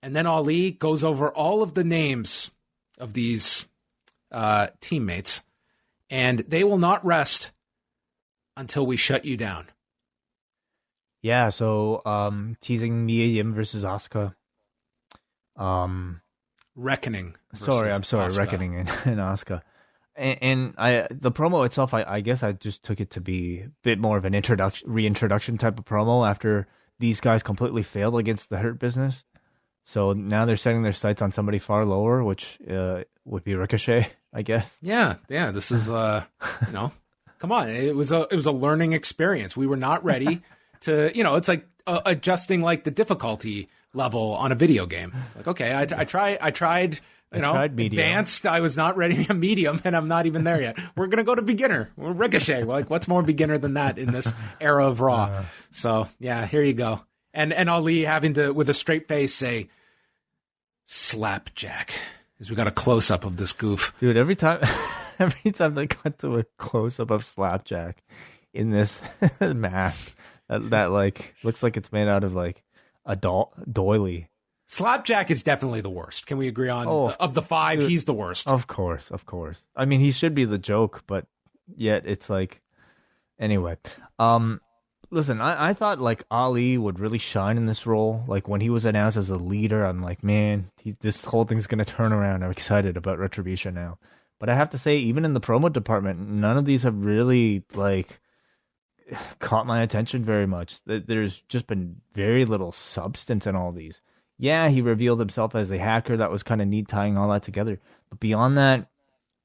And then Ali goes over all of the names of these teammates, and they will not rest until we shut you down. Yeah, so teasing Mia Yim versus Asuka. Reckoning. I'm sorry, Asuka. Reckoning and Asuka. And the promo itself, I guess I just took it to be a bit more of an reintroduction type of promo after these guys completely failed against the Hurt Business. So now they're setting their sights on somebody far lower, which would be Ricochet, I guess. Yeah. This is come on. It was a learning experience. We were not ready to, it's like adjusting like the difficulty level on a video game. It's like, okay, I tried advanced. I was not ready to medium, and I'm not even there yet. We're gonna go to beginner. We're Ricochet. Like, what's more beginner than that in this era of Raw? So yeah, here you go. And Ali having to, with a straight face, say, "Slapjack," as we got a close up of this goof. Dude, every time they cut to a close up of Slapjack in this mask that like looks like it's made out of like a doily. Slapjack is definitely the worst. Can we agree on of the five? Dude, he's the worst. Of course. I mean, he should be the joke, but yet it's like, anyway. Listen, I thought like Ali would really shine in this role. Like when he was announced as a leader, I'm like, man, this whole thing's gonna turn around. I'm excited about Retribution now. But I have to say, even in the promo department, none of these have really like caught my attention very much. There's just been very little substance in all these. Yeah, he revealed himself as a hacker. That was kind of neat, tying all that together. But beyond that,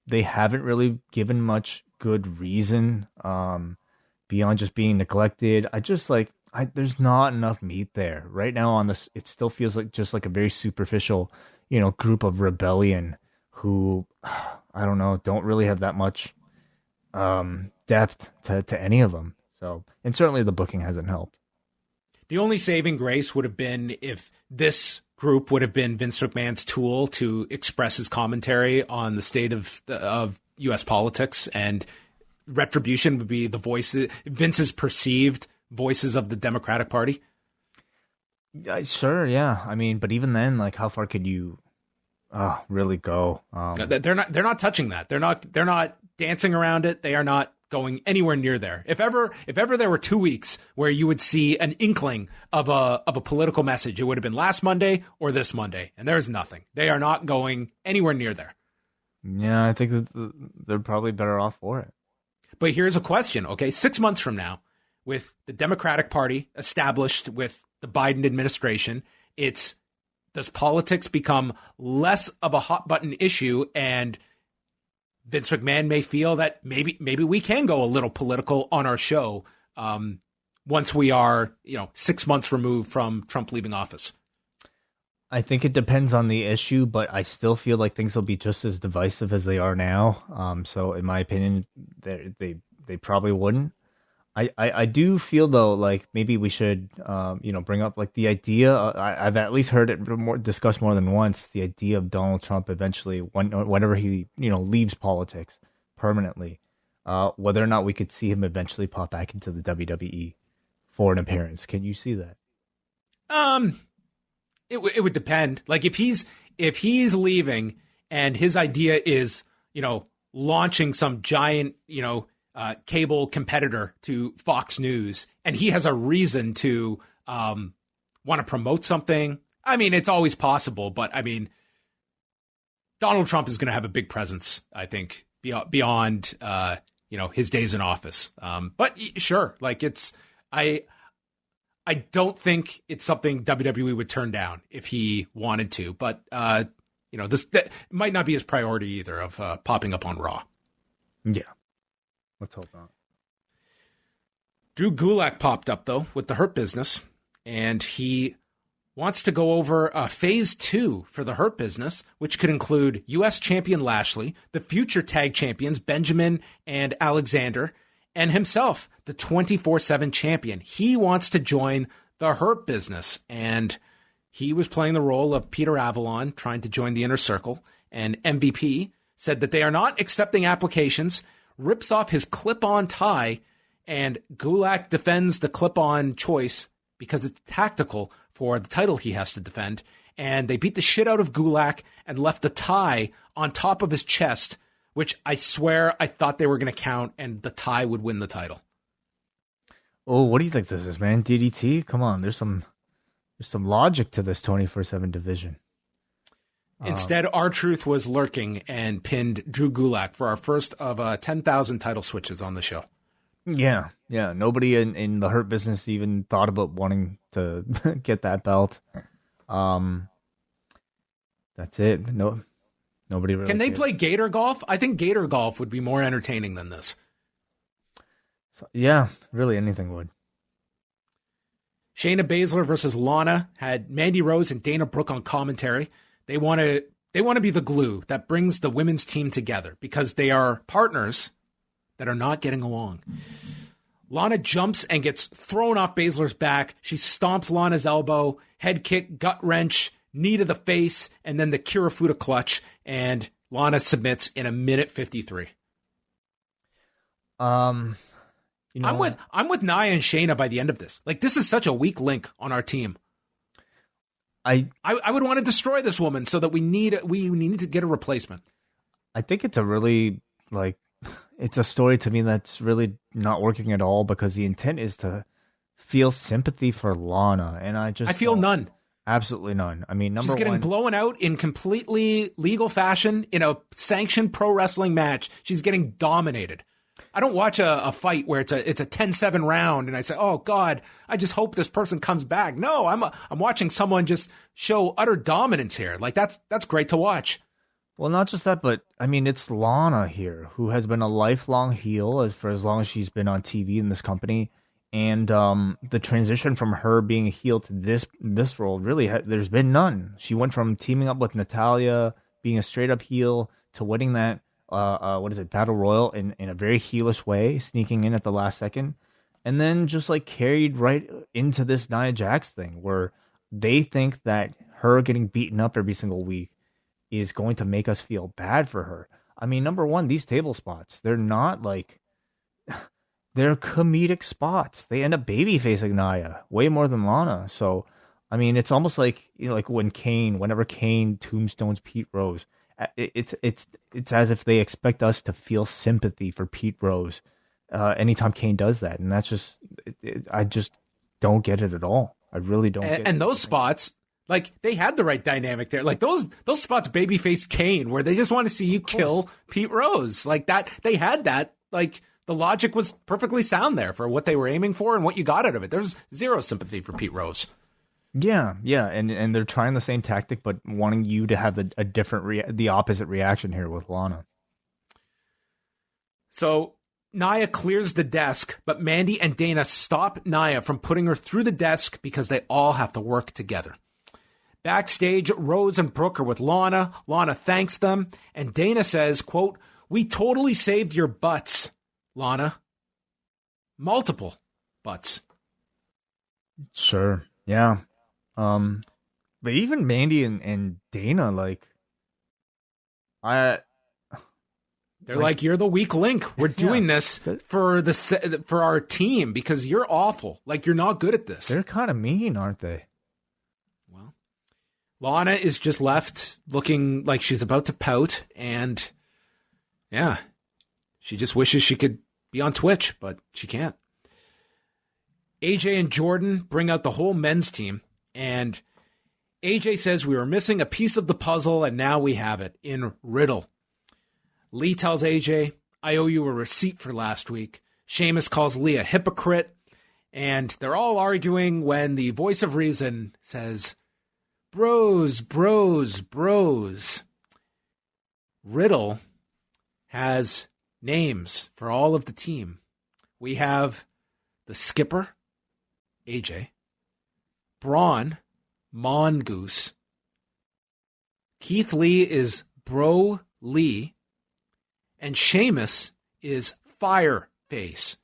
they haven't really given much good reason beyond just being neglected. There's not enough meat there right now on this. It still feels like just like a very superficial, group of rebellion who, I don't know, don't really have that much depth to any of them. So, and certainly the booking hasn't helped. The only saving grace would have been if this group would have been Vince McMahon's tool to express his commentary on the state of U.S. politics, and Retribution would be the voices, Vince's perceived voices of the Democratic Party. Sure, yeah. I mean, but even then, like, how far could you really go? They're not touching that. They're not dancing around it. They are not going anywhere near there. If ever there were 2 weeks where you would see an inkling of a political message, it would have been last Monday or this Monday, and there's nothing. They are not going anywhere near there. Yeah, I think that they're probably better off for it. But here's a question, okay? 6 months from now, with the Democratic Party established with the Biden administration, does politics become less of a hot button issue, and Vince McMahon may feel that maybe we can go a little political on our show once we are 6 months removed from Trump leaving office? I think it depends on the issue, but I still feel like things will be just as divisive as they are now. So in my opinion, they probably wouldn't. I do feel though like maybe we should bring up like the idea. I've at least heard it discussed more than once. The idea of Donald Trump eventually, whenever he leaves politics permanently, whether or not we could see him eventually pop back into the WWE for an appearance. Can you see that? It would depend. Like if he's leaving and his idea is launching some giant cable competitor to Fox News, and he has a reason to want to promote something. I mean, it's always possible, but I mean, Donald Trump is going to have a big presence, I think, beyond his days in office. But sure, like I don't think it's something WWE would turn down if he wanted to, but that might not be his priority either of popping up on Raw. Yeah. Let's hope not. Drew Gulak popped up, though, with the Hurt Business, and he wants to go over Phase 2 for the Hurt Business, which could include U.S. Champion Lashley, the future tag champions Benjamin and Alexander, and himself, the 24/7 champion. He wants to join the Hurt Business, and he was playing the role of Peter Avalon, trying to join the Inner Circle, and MVP said that they are not accepting applications, rips off his clip-on tie, and Gulak defends the clip-on choice because it's tactical for the title he has to defend, and they beat the shit out of Gulak and left the tie on top of his chest, which I swear I thought they were going to count, and the tie would win the title. Oh, what do you think this is, man? DDT? Come on, there's some logic to this 24/7 division. Instead, R-Truth was lurking and pinned Drew Gulak for our first of 10,000 title switches on the show. Yeah. Nobody in the Hurt Business even thought about wanting to get that belt. That's it. No, nobody really. Can they cared. play Gator Golf? I think Gator Golf would be more entertaining than this. So, yeah, really anything would. Shayna Baszler versus Lana had Mandy Rose and Dana Brooke on commentary. They want to be the glue that brings the women's team together because they are partners that are not getting along. Lana jumps and gets thrown off Baszler's back. She stomps Lana's elbow, head kick, gut wrench, knee to the face, and then the Kirifuda clutch, and Lana submits in 1:53. I'm with Nia and Shayna by the end of this. Like, this is such a weak link on our team. I would want to destroy this woman so that we need to get a replacement. I think it's a really, it's a story to me that's really not working at all because the intent is to feel sympathy for Lana, and I feel none. Absolutely none. I mean, she's getting blown out in completely legal fashion in a sanctioned pro wrestling match. She's getting dominated. I don't watch a fight where it's a 10-7 round and I say, oh God, I just hope this person comes back. No, I'm watching someone just show utter dominance here. Like that's great to watch. Well, not just that, but I mean, it's Lana here who has been a lifelong heel for as long as she's been on TV in this company. And the transition from her being a heel to this role, really, there's been none. She went from teaming up with Natalya, being a straight up heel, to winning that Battle Royal in a very heelish way, sneaking in at the last second, and then just carried right into this Nia Jax thing where they think that her getting beaten up every single week is going to make us feel bad for her. I mean, number one, these table spots, they're not they're comedic spots. They end up babyfacing Nia way more than Lana. So, I mean, it's almost like whenever Kane tombstones Pete Rose, it's as if they expect us to feel sympathy for Pete Rose anytime Kane does that, and that's just I just don't get it at all. I really don't. Get and those spots, they had the right dynamic there. Like those spots, babyface Kane, where they just want to see you kill Pete Rose, like that. They had that. Like the logic was perfectly sound there for what they were aiming for and what you got out of it. There's zero sympathy for Pete Rose. Yeah, and they're trying the same tactic, but wanting you to have a different, the opposite reaction here with Lana. So Nia clears the desk, but Mandy and Dana stop Nia from putting her through the desk because they all have to work together. Backstage, Rose and Brooke are with Lana. Lana thanks them, and Dana says, quote, "We totally saved your butts, Lana." Multiple butts. Sure, yeah. But even Mandy and Dana, they're like, you're the weak link. We're doing this for our team because you're awful. Like, you're not good at this. They're kind of mean, aren't they? Well, Lana is just left looking like she's about to pout, and yeah, she just wishes she could be on Twitch, but she can't. AJ and Jordan bring out the whole men's team, and AJ says we were missing a piece of the puzzle, and now we have it in Riddle. Lee tells AJ, I owe you a receipt for last week. Sheamus calls Lee a hypocrite, and they're all arguing when the voice of reason says, bros, bros, bros. Riddle has names for all of the team. We have the skipper, AJ, Braun, Mongoose. Keith Lee is Bro Lee. And Sheamus is Fireface.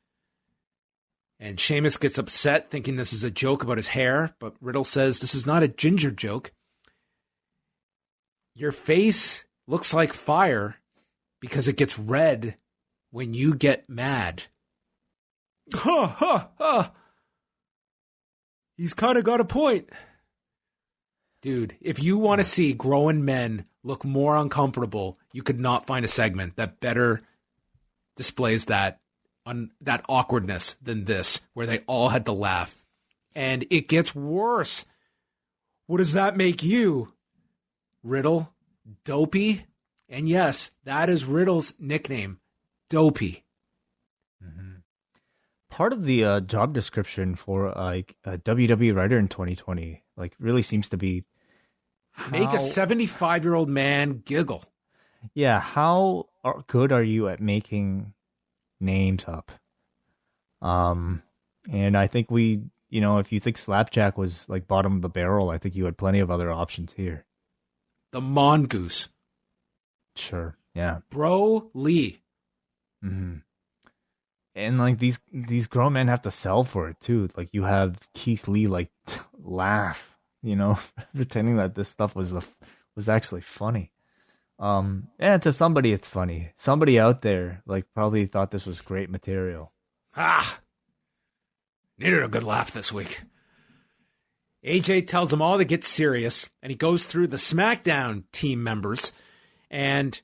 And Sheamus gets upset thinking this is a joke about his hair, but Riddle says this is not a ginger joke. Your face looks like fire because it gets red when you get mad. Ha ha ha. He's kind of got a point. Dude, if you want to see grown men look more uncomfortable, you could not find a segment that better displays that awkwardness than this, where they all had to laugh. And it gets worse. What does that make you? Riddle? Dopey? And yes, that is Riddle's nickname, Dopey. Mm-hmm. Part of the job description for a WWE writer in 2020 really seems to be make a 75-year-old man giggle. Yeah, how good are you at making names up? And I think if you think Slapjack was bottom of the barrel, I think you had plenty of other options here. The Mongoose. Sure, yeah. Bro Lee. Mm-hmm. And these grown men have to sell for it too. You have Keith Lee laugh, pretending that this stuff was actually funny. Yeah, to somebody it's funny. Somebody out there probably thought this was great material. Needed a good laugh this week. AJ tells them all to get serious, and he goes through the SmackDown team members and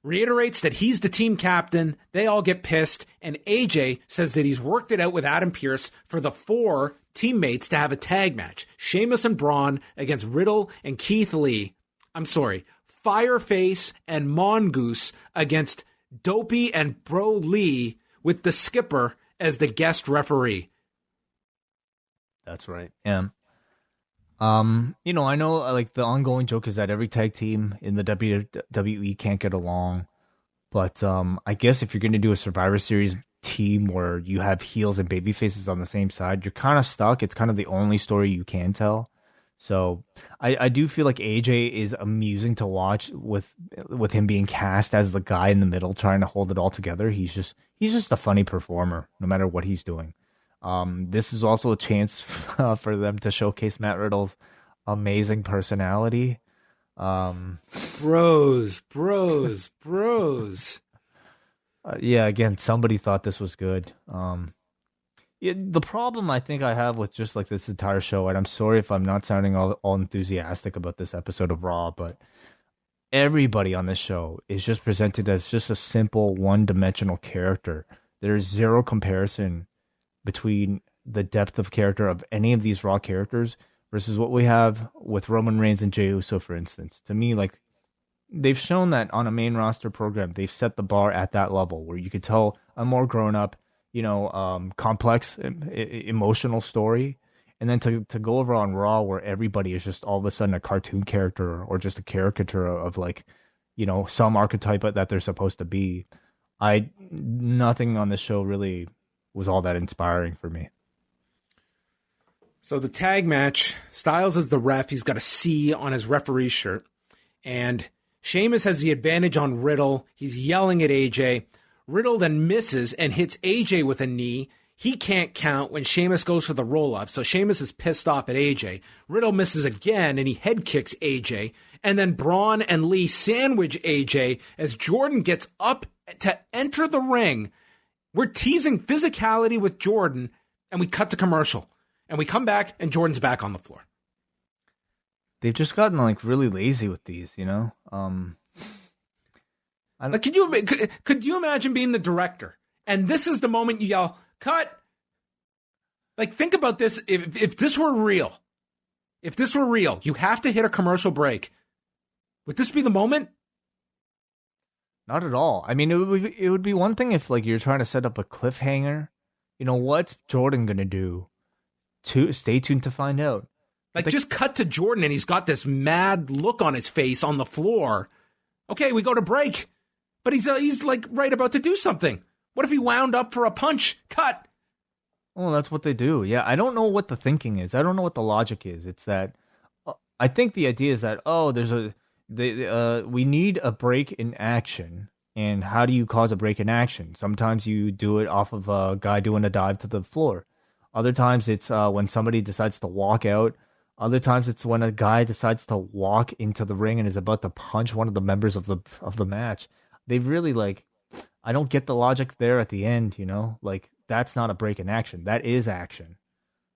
reiterates that he's the team captain. They all get pissed, and AJ says that he's worked it out with Adam Pearce for the 4 teammates to have a tag match. Sheamus and Braun against Riddle and Keith Lee. I'm sorry, Fireface and Mongoose against Dopey and Bro Lee with the skipper as the guest referee. That's right. Yeah. I know the ongoing joke is that every tag team in the WWE can't get along, but I guess if you're going to do a Survivor Series team where you have heels and baby faces on the same side, you're kind of stuck. It's kind of the only story you can tell. So I do feel like AJ is amusing to watch with him being cast as the guy in the middle trying to hold it all together. He's just a funny performer no matter what he's doing. This is also a chance for them to showcase Matt Riddle's amazing personality. Bros. Yeah, again, somebody thought this was good. The problem I think I have with just this entire show, and I'm sorry if I'm not sounding all enthusiastic about this episode of Raw, but everybody on this show is just presented as just a simple one-dimensional character. There's zero comparison between the depth of character of any of these Raw characters versus what we have with Roman Reigns and Jey Uso, for instance. To me, they've shown that on a main roster program, they've set the bar at that level where you could tell a more grown-up, complex, emotional story. And then to go over on Raw where everybody is just all of a sudden a cartoon character or just a caricature of some archetype that they're supposed to be. Nothing on this show really was all that inspiring for me. So the tag match, Styles is the ref. He's got a C on his referee shirt. And Sheamus has the advantage on Riddle. He's yelling at AJ. Riddle then misses and hits AJ with a knee. He can't count when Sheamus goes for the roll-up, so Sheamus is pissed off at AJ. Riddle misses again, and he head kicks AJ. And then Braun and Lee sandwich AJ as Jordan gets up to enter the ring. We're teasing physicality with Jordan, and we cut to commercial. And we come back, and Jordan's back on the floor. They've just gotten really lazy with these, Could you imagine being the director? And this is the moment you yell, cut. Think about this. If this were real, you have to hit a commercial break. Would this be the moment? Not at all. I mean, it would be one thing if you're trying to set up a cliffhanger. What's Jordan going to do? Stay tuned to find out. Just cut to Jordan and he's got this mad look on his face on the floor. Okay, we go to break. But he's right about to do something. What if he wound up for a punch? Cut. Well, that's what they do. Yeah, I don't know what the thinking is. I don't know what the logic is. It's that I think the idea is that we need a break in action. And how do you cause a break in action? Sometimes you do it off of a guy doing a dive to the floor. Other times it's when somebody decides to walk out. Other times it's when a guy decides to walk into the ring and is about to punch one of the members of the match. They've really I don't get the logic there at the end, Like, that's not a break in action. That is action.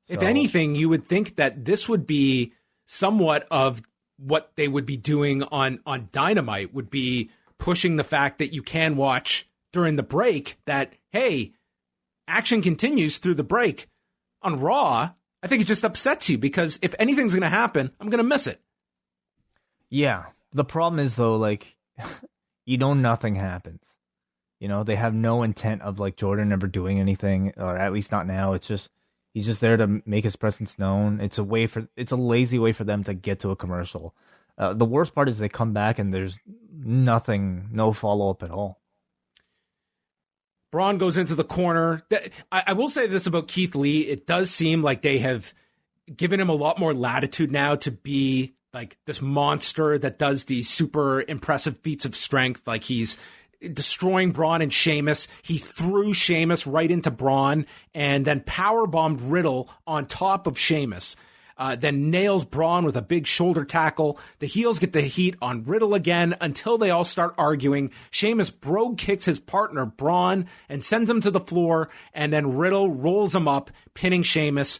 So, if anything, you would think that this would be somewhat of what they would be doing on Dynamite, would be pushing the fact that you can watch during the break, that, hey, action continues through the break. On Raw, I think it just upsets you, because if anything's going to happen, I'm going to miss it. Yeah. The problem is, though, nothing happens. They have no intent of Jordan ever doing anything, or at least not now. It's just, he's just there to make his presence known. It's a lazy way for them to get to a commercial. The worst part is they come back and there's nothing, no follow-up at all. Braun goes into the corner. I will say this about Keith Lee. It does seem like they have given him a lot more latitude now to be this monster that does these super impressive feats of strength. He's destroying Braun and Sheamus. He threw Sheamus right into Braun and then powerbombed Riddle on top of Sheamus. Then nails Braun with a big shoulder tackle. The heels get the heat on Riddle again until they all start arguing. Sheamus brogue kicks his partner Braun and sends him to the floor, and then Riddle rolls him up, pinning Sheamus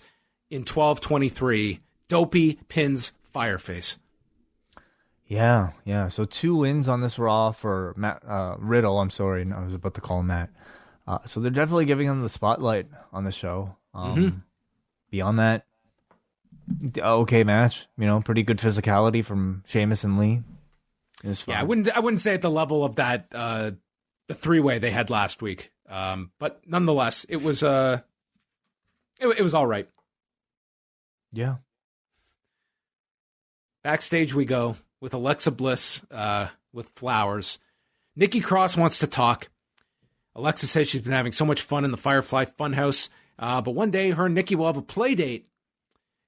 in 12:23. Dopey pins Fireface. Yeah. So 2 wins on this Raw for Riddle. I'm sorry, I was about to call him Matt. So they're definitely giving him the spotlight on the show. Beyond that, okay match. Pretty good physicality from Sheamus and Lee. Yeah, I wouldn't say at the level of that the 3-way they had last week. But nonetheless, it was all right. Yeah. Backstage we go with Alexa Bliss with flowers. Nikki Cross wants to talk. Alexa says she's been having so much fun in the Firefly Funhouse, but one day her and Nikki will have a play date.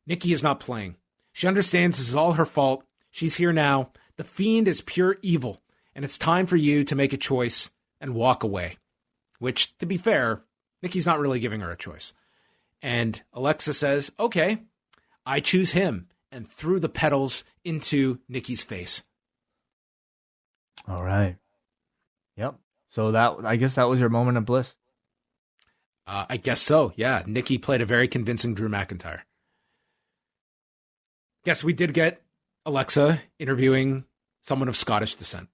Nikki is not playing. She understands this is all her fault. She's here now. The Fiend is pure evil, and it's time for you to make a choice and walk away. Which, to be fair, Nikki's not really giving her a choice. And Alexa says, okay, I choose him, and threw the pedals into Nikki's face. All right. Yep. So I guess that was your moment of bliss. I guess so. Yeah. Nikki played a very convincing Drew McIntyre. Guess we did get Alexa interviewing someone of Scottish descent.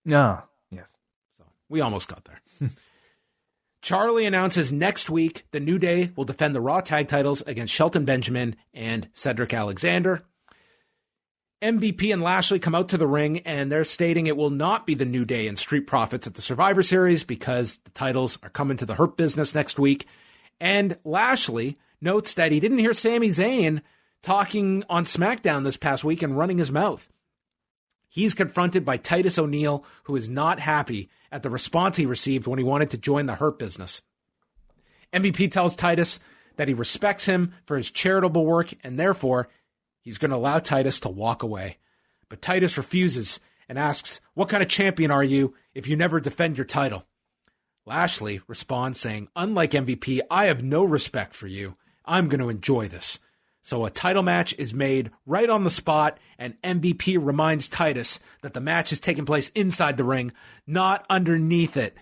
No. Yes. So we almost got there. Charlie announces next week the New Day will defend the Raw tag titles against Shelton Benjamin and Cedric Alexander. MVP and Lashley come out to the ring, and they're stating it will not be the New Day and Street Profits at the Survivor Series because the titles are coming to the Hurt Business next week. And Lashley notes that he didn't hear Sami Zayn talking on SmackDown this past week and running his mouth. He's confronted by Titus O'Neil, who is not happy at the response he received when he wanted to join the Hurt Business. MVP tells Titus that he respects him for his charitable work, and therefore he's going to allow Titus to walk away. But Titus refuses and asks, what kind of champion are you if you never defend your title? Lashley responds saying, unlike MVP, I have no respect for you. I'm going to enjoy this. So a title match is made right on the spot, and MVP reminds Titus that the match is taking place inside the ring, not underneath it.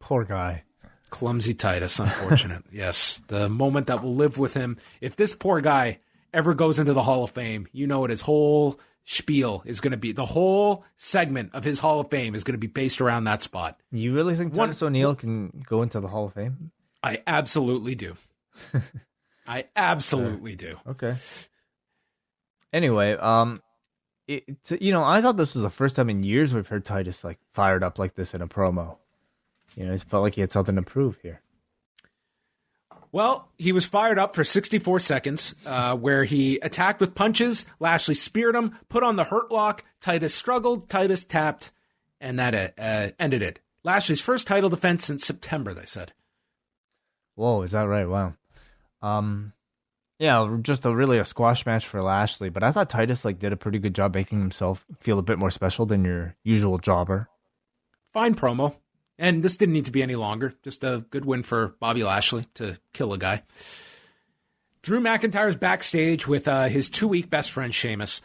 Poor guy. Clumsy Titus, unfortunate. Yes, the moment that will live with him. If this poor guy ever goes into the Hall of Fame, you know what his whole spiel is going to be. The whole segment of his Hall of Fame is going to be based around that spot. You really think Titus O'Neil can go into the Hall of Fame? I absolutely do. I absolutely do. Okay. Anyway, I thought this was the first time in years we've heard Titus fired up like this in a promo. It felt like he had something to prove here. Well, he was fired up for 64 seconds, where he attacked with punches. Lashley speared him, put on the Hurt Lock. Titus struggled. Titus tapped, and that ended it. Lashley's first title defense since September, they said. Whoa, is that right? Wow. Yeah, just really a squash match for Lashley, but I thought Titus did a pretty good job making himself feel a bit more special than your usual jobber. Fine promo. And this didn't need to be any longer. Just a good win for Bobby Lashley to kill a guy. Drew McIntyre's backstage with his 2-week best friend, Sheamus.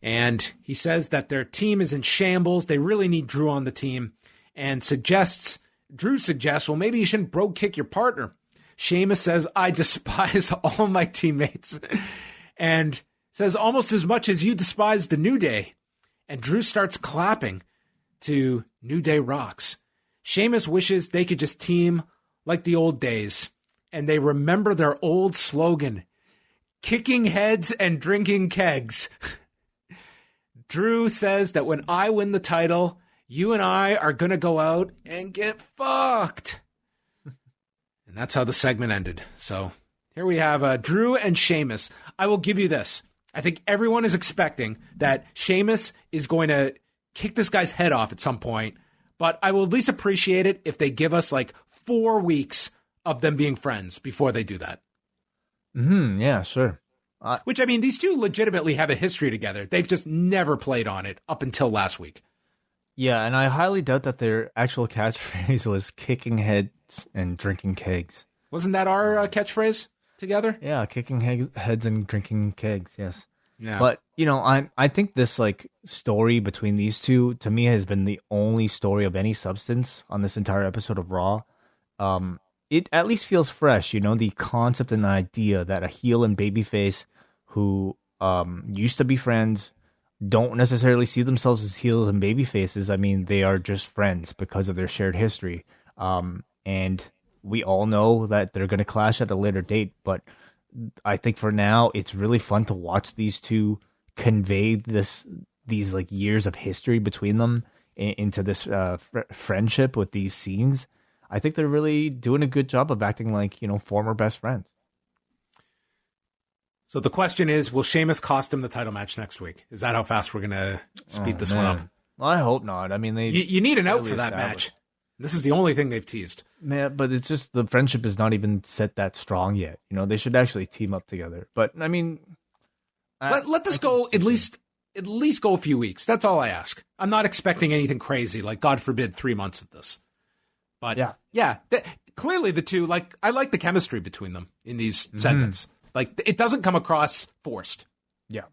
And he says that their team is in shambles. They really need Drew on the team. And Drew suggests, well, maybe you shouldn't bro kick your partner. Sheamus says, I despise all my teammates. And says, almost as much as you despise the New Day. And Drew starts clapping to New Day Rocks. Sheamus wishes they could just team like the old days. And they remember their old slogan, kicking heads and drinking kegs. Drew says that when I win the title, you and I are going to go out and get fucked. And that's how the segment ended. So here we have Drew and Sheamus. I will give you this. I think everyone is expecting that Sheamus is going to kick this guy's head off at some point. But I will at least appreciate it if they give us like 4 weeks of them being friends before they do that. Yeah, sure. Which, I mean, these two legitimately have a history together. They've just never played on it up until last week. Yeah, and I highly doubt that their actual catchphrase was kicking heads and drinking kegs. Wasn't that our catchphrase together? Yeah, kicking heads and drinking kegs, yes. Yeah. But, you know, I think this, like, story between these two, to me, has been the only story of any substance on this entire episode of Raw. It at least feels fresh, you know, the concept and the idea that a heel and babyface who used to be friends don't necessarily see themselves as heels and babyfaces. I mean, they are just friends because of their shared history. And we all know that they're going to clash at a later date, but I think for now, it's really fun to watch these two convey these like years of history between them into this friendship with these scenes. I think they're really doing a good job of acting like, you know, former best friends. So the question is, will Sheamus cost him the title match next week? Is that how fast we're going to speed this one up? Well, I hope not. I mean, you need an out for that match. This is the only thing they've teased. Man, but it's just the friendship is not even set that strong yet. You know, they should actually team up together. But I mean, let this go at least go a few weeks. That's all I ask. I'm not expecting anything crazy, like God forbid 3 months of this. But yeah, clearly the two, like, I like the chemistry between them in these segments. Like, it doesn't come across forced. Yeah.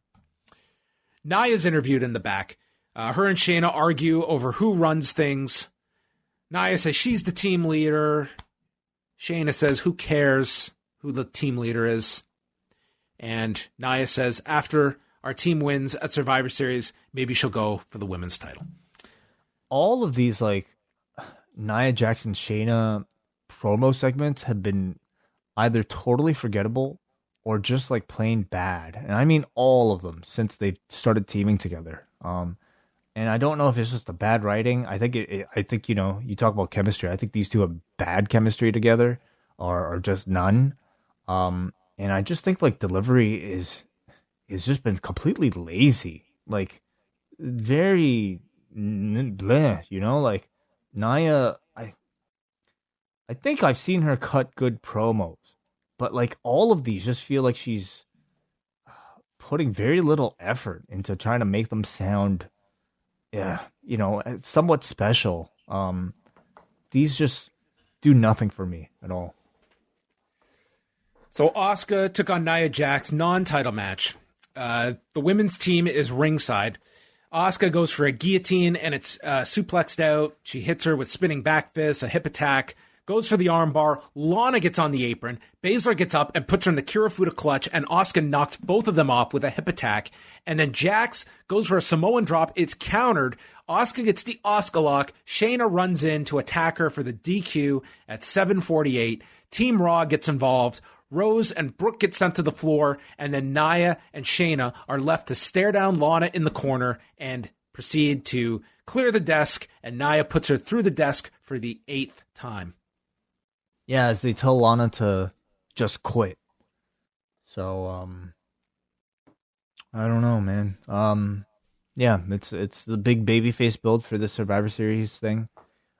Nia's interviewed in the back. Her and Shayna argue over who runs things. Nia says she's the team leader. Shayna says who cares who the team leader is. And Nia says after our team wins at Survivor Series, maybe she'll go for the women's title. All of these, like, Nia Jackson, Shayna promo segments have been either totally forgettable or just like plain bad. And I mean all of them since they've started teaming together. And I don't know if it's just the bad writing. I think I think, you know, you talk about chemistry. I think these two have bad chemistry together or just none. And I just think like delivery is just been completely lazy. Like very bleh, you know, like Nia, I think I've seen her cut good promos, but like all of these just feel like she's putting very little effort into trying to make them sound, you know, somewhat special. These just do nothing for me at all. So Asuka took on Nia Jax non-title match. The women's team is ringside. Asuka goes for a guillotine, and it's suplexed out. She hits her with spinning back fists, a hip attack, goes for the armbar. Lana gets on the apron. Baszler gets up and puts her in the Kirifuda clutch, and Asuka knocks both of them off with a hip attack. And then Jax goes for a Samoan drop. It's countered. Asuka gets the Asuka lock. Shayna runs in to attack her for the DQ at 7:48. Team Raw gets involved. Rose and Brooke get sent to the floor, and then Nia and Shayna are left to stare down Lana in the corner and proceed to clear the desk, and Nia puts her through the desk for the 8th time. Yeah, as they tell Lana to just quit. So, I don't know, man. Yeah, it's the big babyface build for the Survivor Series thing.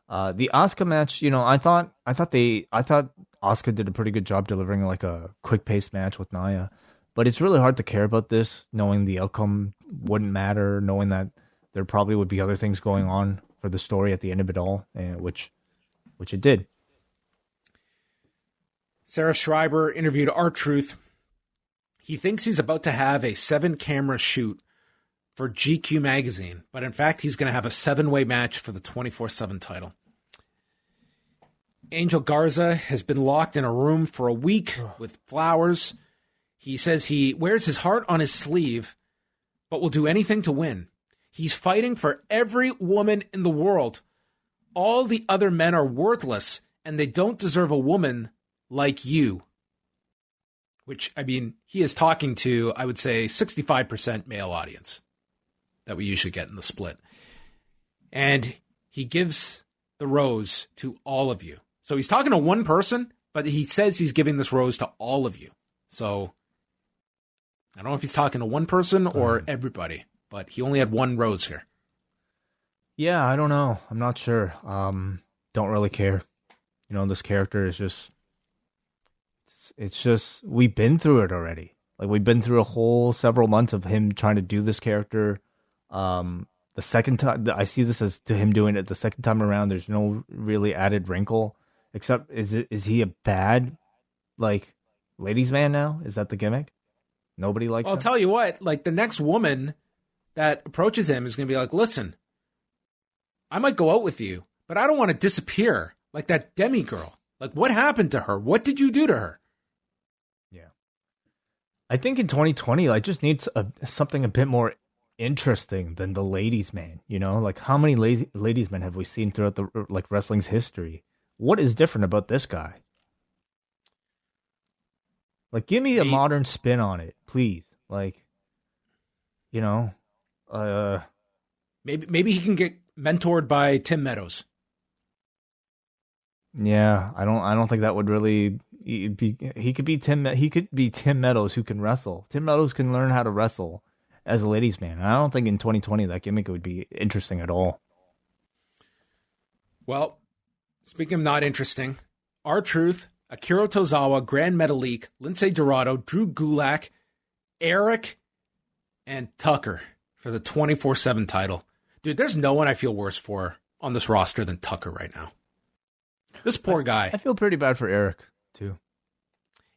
The Asuka match, you know, I thought Asuka did a pretty good job delivering like a quick-paced match with Nia, but it's really hard to care about this, knowing the outcome wouldn't matter, knowing that there probably would be other things going on for the story at the end of it all, which which it did. Sarah Schreiber interviewed R-Truth. He thinks he's about to have a 7-camera shoot for GQ magazine, but in fact, he's going to have a 7-way match for the 24/7 title. Angel Garza has been locked in a room for a week with flowers. He says he wears his heart on his sleeve, but will do anything to win. He's fighting for every woman in the world. All the other men are worthless, and they don't deserve a woman like you. Which, I mean, he is talking to, I would say, 65% male audience that we usually get in the split. And he gives the rose to all of you. So he's talking to one person, but he says he's giving this rose to all of you. So I don't know if he's talking to one person or everybody, but he only had one rose here. Yeah, I don't know. I'm not sure. Don't really care. You know, this character is just, it's just, we've been through it already. Like, we've been through a whole several months of him trying to do this character. The second time, I see this as to him doing it the second time around. There's no really added wrinkle, except is he a bad, like, ladies' man now? Is that the gimmick? Nobody likes him? I'll tell you what, like, the next woman that approaches him is going to be like, listen, I might go out with you, but I don't want to disappear like that Demi girl. Like, what happened to her? What did you do to her? Yeah. I think in 2020, I just need something a bit more interesting than the ladies' man. You know, like, how many ladies' men have we seen throughout the, like, wrestling's history? What is different about this guy? Like, give me a modern spin on it, please. Like, you know, maybe he can get mentored by Tim Meadows. Yeah, I don't think that would really be. He could be Tim Meadows who can wrestle. Tim Meadows can learn how to wrestle as a ladies' man. I don't think in 2020 that gimmick would be interesting at all. Well, speaking of not interesting, R-Truth, Akira Tozawa, Grand Metalik, Lindsay Dorado, Drew Gulak, Eric, and Tucker for the 24/7 title. Dude, there's no one I feel worse for on this roster than Tucker right now. This poor guy. I feel pretty bad for Eric, too.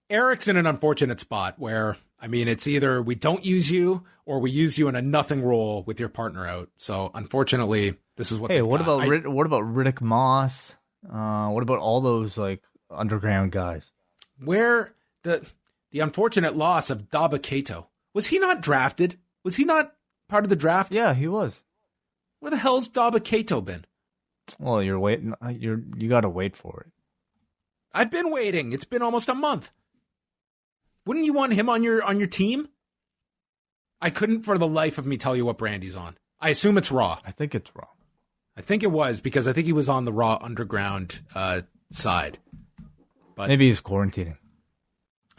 Eric's in an unfortunate spot where, I mean, it's either we don't use you or we use you in a nothing role with your partner out. So, unfortunately, this is what Hey, what about Riddick Moss? What about all those, like, underground guys? Where the unfortunate loss of Daba Kato. Was he not drafted? Was he not part of the draft? Yeah, he was. Where the hell's Daba Kato been? Well, you're waiting. You got to wait for it. I've been waiting. It's been almost a month. Wouldn't you want him on your team? I couldn't for the life of me tell you what brand he's on. I assume it's Raw. I think it's Raw. I think it was because I think he was on the Raw Underground side. But maybe he's quarantining.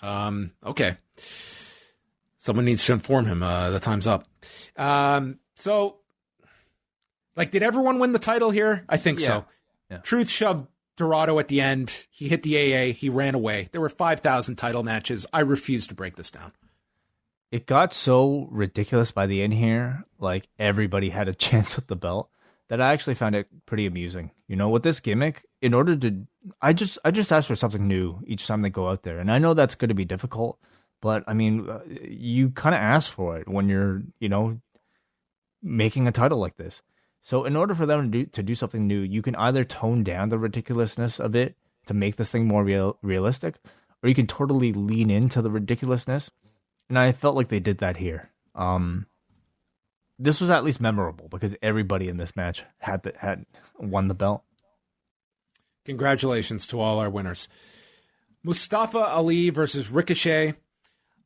Okay. Someone needs to inform him. The time's up. So, like, did everyone win the title here? I think so. Yeah. Truth shoved Dorado at the end. He hit the AA. He ran away. There were 5,000 title matches. I refuse to break this down. It got so ridiculous by the end here, like everybody had a chance with the belt, that I actually found it pretty amusing. You know, with this gimmick, in order to, I just ask for something new each time they go out there, and I know that's going to be difficult, but I mean, you kind of ask for it when you're, you know, making a title like this. So in order for them to do something new, you can either tone down the ridiculousness of it to make this thing more realistic, or you can totally lean into the ridiculousness. And I felt like they did that here. This was at least memorable because everybody in this match had won the belt. Congratulations to all our winners. Mustafa Ali versus Ricochet.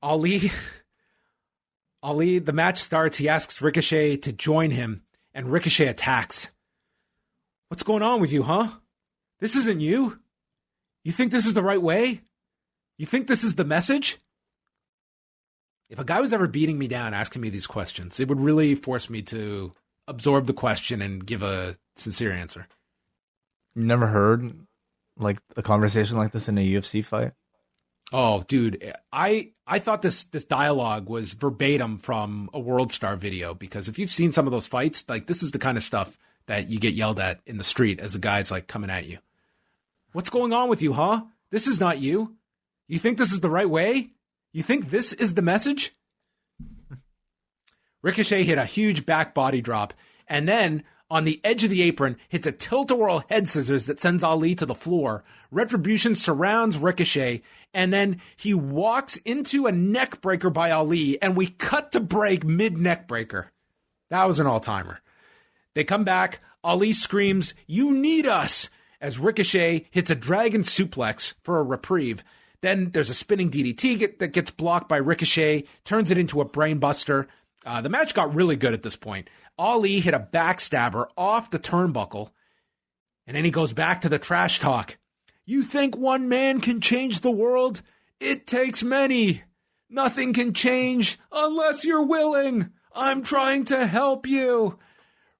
Ali, the match starts. He asks Ricochet to join him, and Ricochet attacks. What's going on with you, huh? This isn't you? You think this is the right way? You think this is the message? If a guy was ever beating me down, asking me these questions, it would really force me to absorb the question and give a sincere answer. You never heard like a conversation like this in a UFC fight? Oh, dude, I thought this dialogue was verbatim from a World Star video, because if you've seen some of those fights, like, this is the kind of stuff that you get yelled at in the street as a guy's like coming at you. What's going on with you, huh? This is not you. You think this is the right way? You think this is the message? Ricochet hit a huge back body drop, and then on the edge of the apron hits a tilt-a-whirl head scissors that sends Ali to the floor. Retribution surrounds Ricochet, and then he walks into a neck breaker by Ali, and we cut to break mid-neck breaker. That was an all-timer. They come back. Ali screams, "You need us!" as Ricochet hits a dragon suplex for a reprieve. Then there's a spinning DDT that gets blocked by Ricochet, turns it into a brainbuster. The match got really good at this point. Ali hit a backstabber off the turnbuckle, and then he goes back to the trash talk. "You think one man can change the world? It takes many. Nothing can change unless you're willing. I'm trying to help you."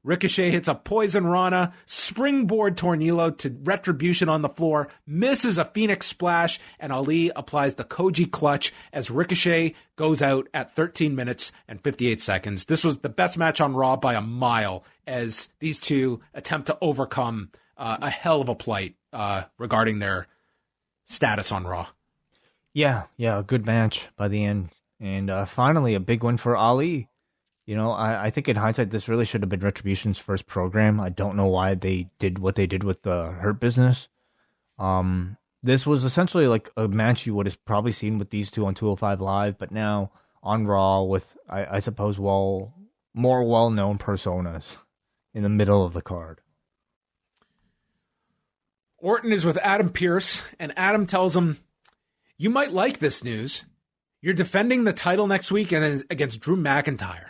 Ricochet hits a poison Rana, springboard tornillo to Retribution on the floor, misses a Phoenix splash, and Ali applies the Koji clutch as Ricochet goes out at 13 minutes and 58 seconds. This was the best match on Raw by a mile as these two attempt to overcome a hell of a plight regarding their status on Raw. Yeah, a good match by the end. And finally, a big win for Ali. You know, I think in hindsight, this really should have been Retribution's first program. I don't know why they did what they did with the Hurt Business. This was essentially like a match you would have probably seen with these two on 205 Live, but now on Raw with, I suppose, more well-known personas in the middle of the card. Orton is with Adam Pearce, and Adam tells him, "You might like this news. You're defending the title next week and against Drew McIntyre."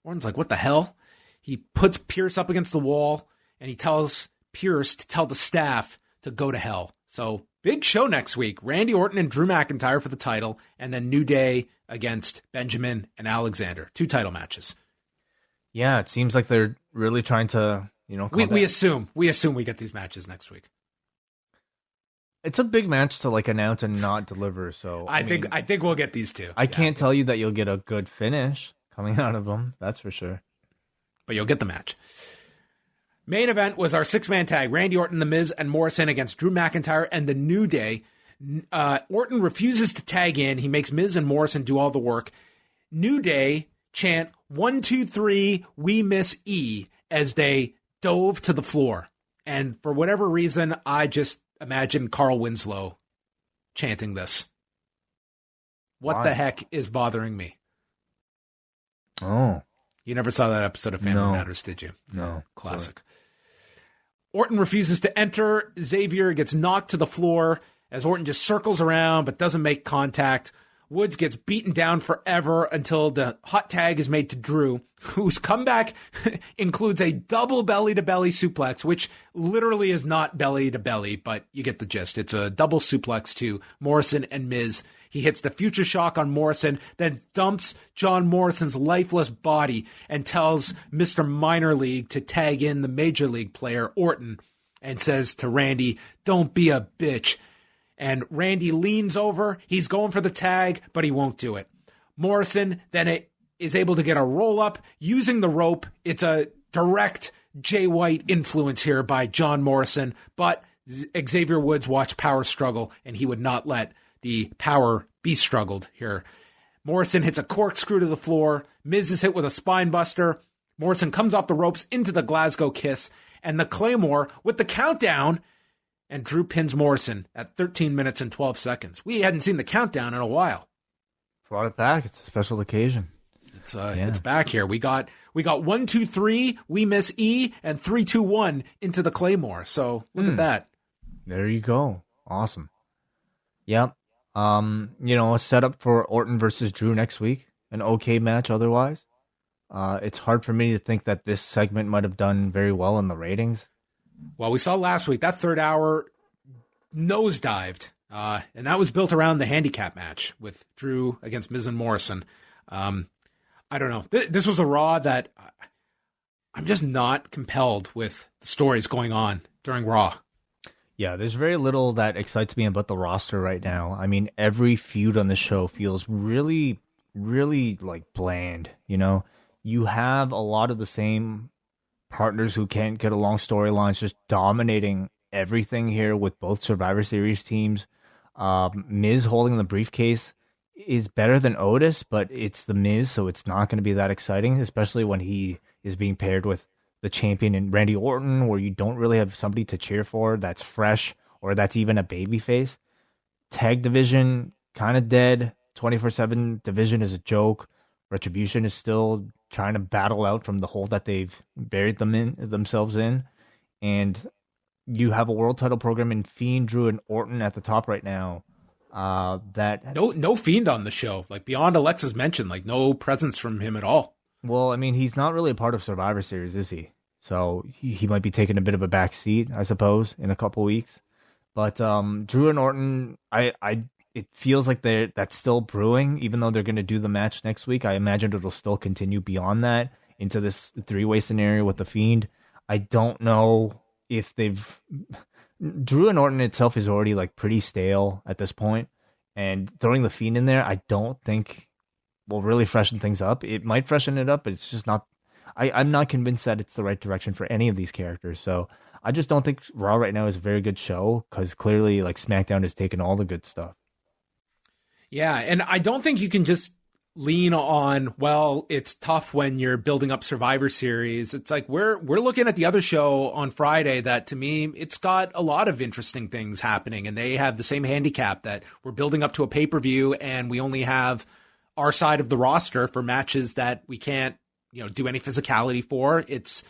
Orton's like, "What the hell?" He puts Pierce up against the wall, and he tells Pierce to tell the staff to go to hell. So, big show next week. Randy Orton and Drew McIntyre for the title, and then New Day against Benjamin and Alexander. 2 title matches. Yeah, it seems like they're really trying to, we assume we get these matches next week. It's a big match to announce and not deliver. So I think we'll get these two. I can't tell you that you'll get a good finish coming out of them. That's for sure. But you'll get the match. Main event was our 6-man tag. Randy Orton, The Miz, and Morrison against Drew McIntyre and the New Day. Orton refuses to tag in. He makes Miz and Morrison do all the work. New Day chant 1, 2, 3, we miss E as they dove to the floor. And for whatever reason, I just imagine Carl Winslow chanting this. What the heck is bothering me? Oh. You never saw that episode of Family Matters, did you? No. Classic. Sorry. Orton refuses to enter. Xavier gets knocked to the floor as Orton just circles around but doesn't make contact. Woods gets beaten down forever until the hot tag is made to Drew, whose comeback includes a double belly-to-belly suplex, which literally is not belly-to-belly, but you get the gist. It's a double suplex to Morrison and Miz. He hits the future shock on Morrison, then dumps John Morrison's lifeless body and tells Mr. Minor League to tag in the Major League player, Orton, and says to Randy, "Don't be a bitch." And Randy leans over. He's going for the tag, but he won't do it. Morrison then is able to get a roll-up using the rope. It's a direct Jay White influence here by John Morrison, but Xavier Woods watched power struggle, and he would not let the power be struggled here. Morrison hits a corkscrew to the floor. Miz is hit with a spine buster. Morrison comes off the ropes into the Glasgow Kiss, and the Claymore with the countdown, and Drew pins Morrison at 13 minutes and 12 seconds. We hadn't seen the countdown in a while. Brought it back. It's a special occasion. It's back here. We got 1, 2, 3. We miss E, and 3, 2, 1 into the Claymore. So look at that. There you go. Awesome. Yep. A setup for Orton versus Drew next week. An okay match otherwise. It's hard for me to think that this segment might have done very well in the ratings. Well, we saw last week that third hour nosedived, and that was built around the handicap match with Drew against Miz and Morrison. I don't know. This was a Raw that I'm just not compelled with the stories going on during Raw. Yeah, there's very little that excites me about the roster right now. I mean, every feud on the show feels really, really bland. You have a lot of the same partners who can't get along storylines just dominating everything here with both Survivor Series teams. Miz holding the briefcase is better than Otis, but it's the Miz, so it's not going to be that exciting, especially when he is being paired with the champion and Randy Orton, where you don't really have somebody to cheer for that's fresh or that's even a babyface. Tag division, kind of dead. 24/7 division is a joke. Retribution is still trying to battle out from the hole that they've buried themselves in. And you have a world title program in Fiend, Drew, and Orton at the top right now. That no Fiend on the show, like beyond Alexa's mention, like no presence from him at all. Well, I mean, he's not really a part of Survivor Series, is he? So he might be taking a bit of a back seat, I suppose, in a couple weeks. But Drew and Orton, it feels like that's still brewing, even though they're going to do the match next week. I imagine it'll still continue beyond that into this three-way scenario with the Fiend. I don't know if Drew and Orton itself is already like pretty stale at this point, and throwing the Fiend in there, I don't think will really freshen things up. It might freshen it up, but it's just not. I'm not convinced that it's the right direction for any of these characters. So I just don't think Raw right now is a very good show, because clearly like SmackDown has taken all the good stuff. Yeah, and I don't think you can just lean on, well, it's tough when you're building up Survivor Series. It's like we're looking at the other show on Friday that, to me, it's got a lot of interesting things happening, and they have the same handicap that we're building up to a pay-per-view and we only have our side of the roster for matches that we can't, do any physicality for. It's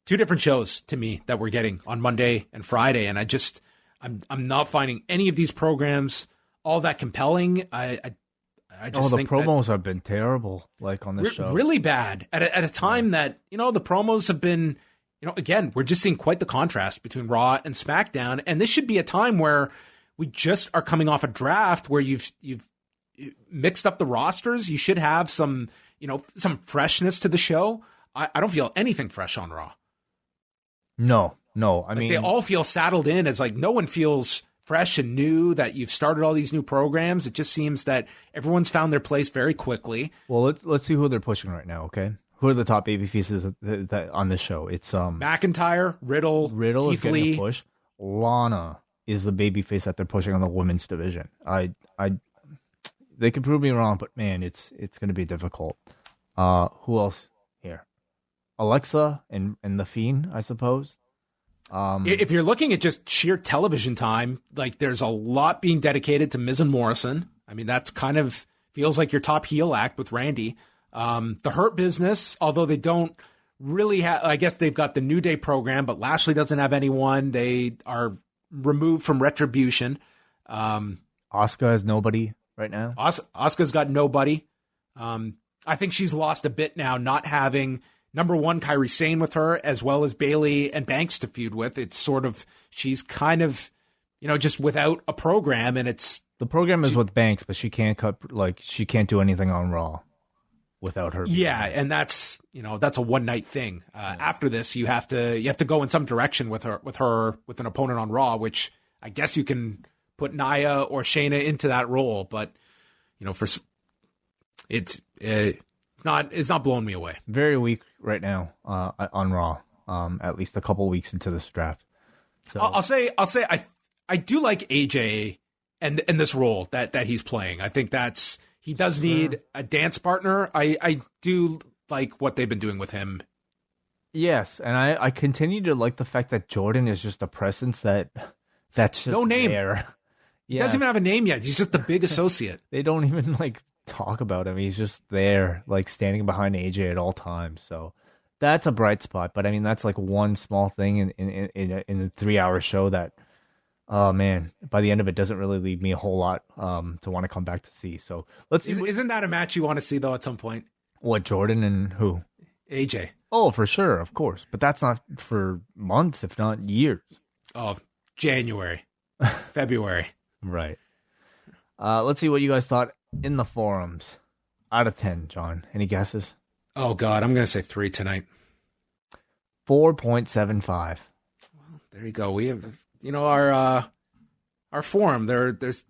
two different shows to me that we're getting on Monday and Friday, and I'm not finding any of these programs all that compelling. I just think the promos have been terrible, like on this show. Really bad at a time that, the promos have been, again, we're just seeing quite the contrast between Raw and SmackDown. And this should be a time where we just are coming off a draft where you've mixed up the rosters. You should have some freshness to the show. I don't feel anything fresh on Raw. No. I mean, they all feel saddled in as like no one feels fresh and new, that you've started all these new programs. It just seems that everyone's found their place very quickly. Well, let's see who they're pushing right now, okay? Who are the top babyfaces that on this show? It's McIntyre, Riddle is getting Lee. a push. Lana is the babyface that they're pushing on the women's division. They could prove me wrong, but man, it's going to be difficult. Who else here? Alexa and the Fiend, I suppose. If you're looking at just sheer television time, like there's a lot being dedicated to Miz and Morrison. I mean, that's kind of feels like your top heel act with Randy. The Hurt Business, although they don't really have, I guess they've got the New Day program, but Lashley doesn't have anyone. They are removed from Retribution. Asuka has nobody right now. Asuka's got nobody. I think she's lost a bit now, not having number one, Kairi Sane with her, as well as Bayley and Banks to feud with. It's sort of, she's kind of, just without a program, and the program is with Banks, but she can't she can't do anything on Raw without her. Yeah, and that's a one night thing. After this, you have to go in some direction with an opponent on Raw, which I guess you can put Nia or Shayna into that role, but it's not blowing me away. Very weak right now on Raw. At least a couple weeks into this draft. So I'll say I do like AJ and this role that he's playing. I think he does need a dance partner. I do like what they've been doing with him. Yes, and I continue to like the fact that Jordan is just a presence that's just no name. There. He doesn't even have a name yet. He's just the big associate. They don't even talk about him. He's just there, standing behind AJ at all times. So that's a bright spot. But I mean, that's one small thing in a 3-hour show that, oh man, by the end of it doesn't really leave me a whole lot to want to come back to see. So let's see. Isn't that a match you want to see though at some point? What, Jordan and who? AJ. Oh, for sure, of course. But that's not for months, if not years. Oh, January, February. Right. Let's see what you guys thought in the forums. Out of 10, John. Any guesses? Oh, God. I'm going to say 3 tonight. 4.75. Well, there you go. We have, our forum,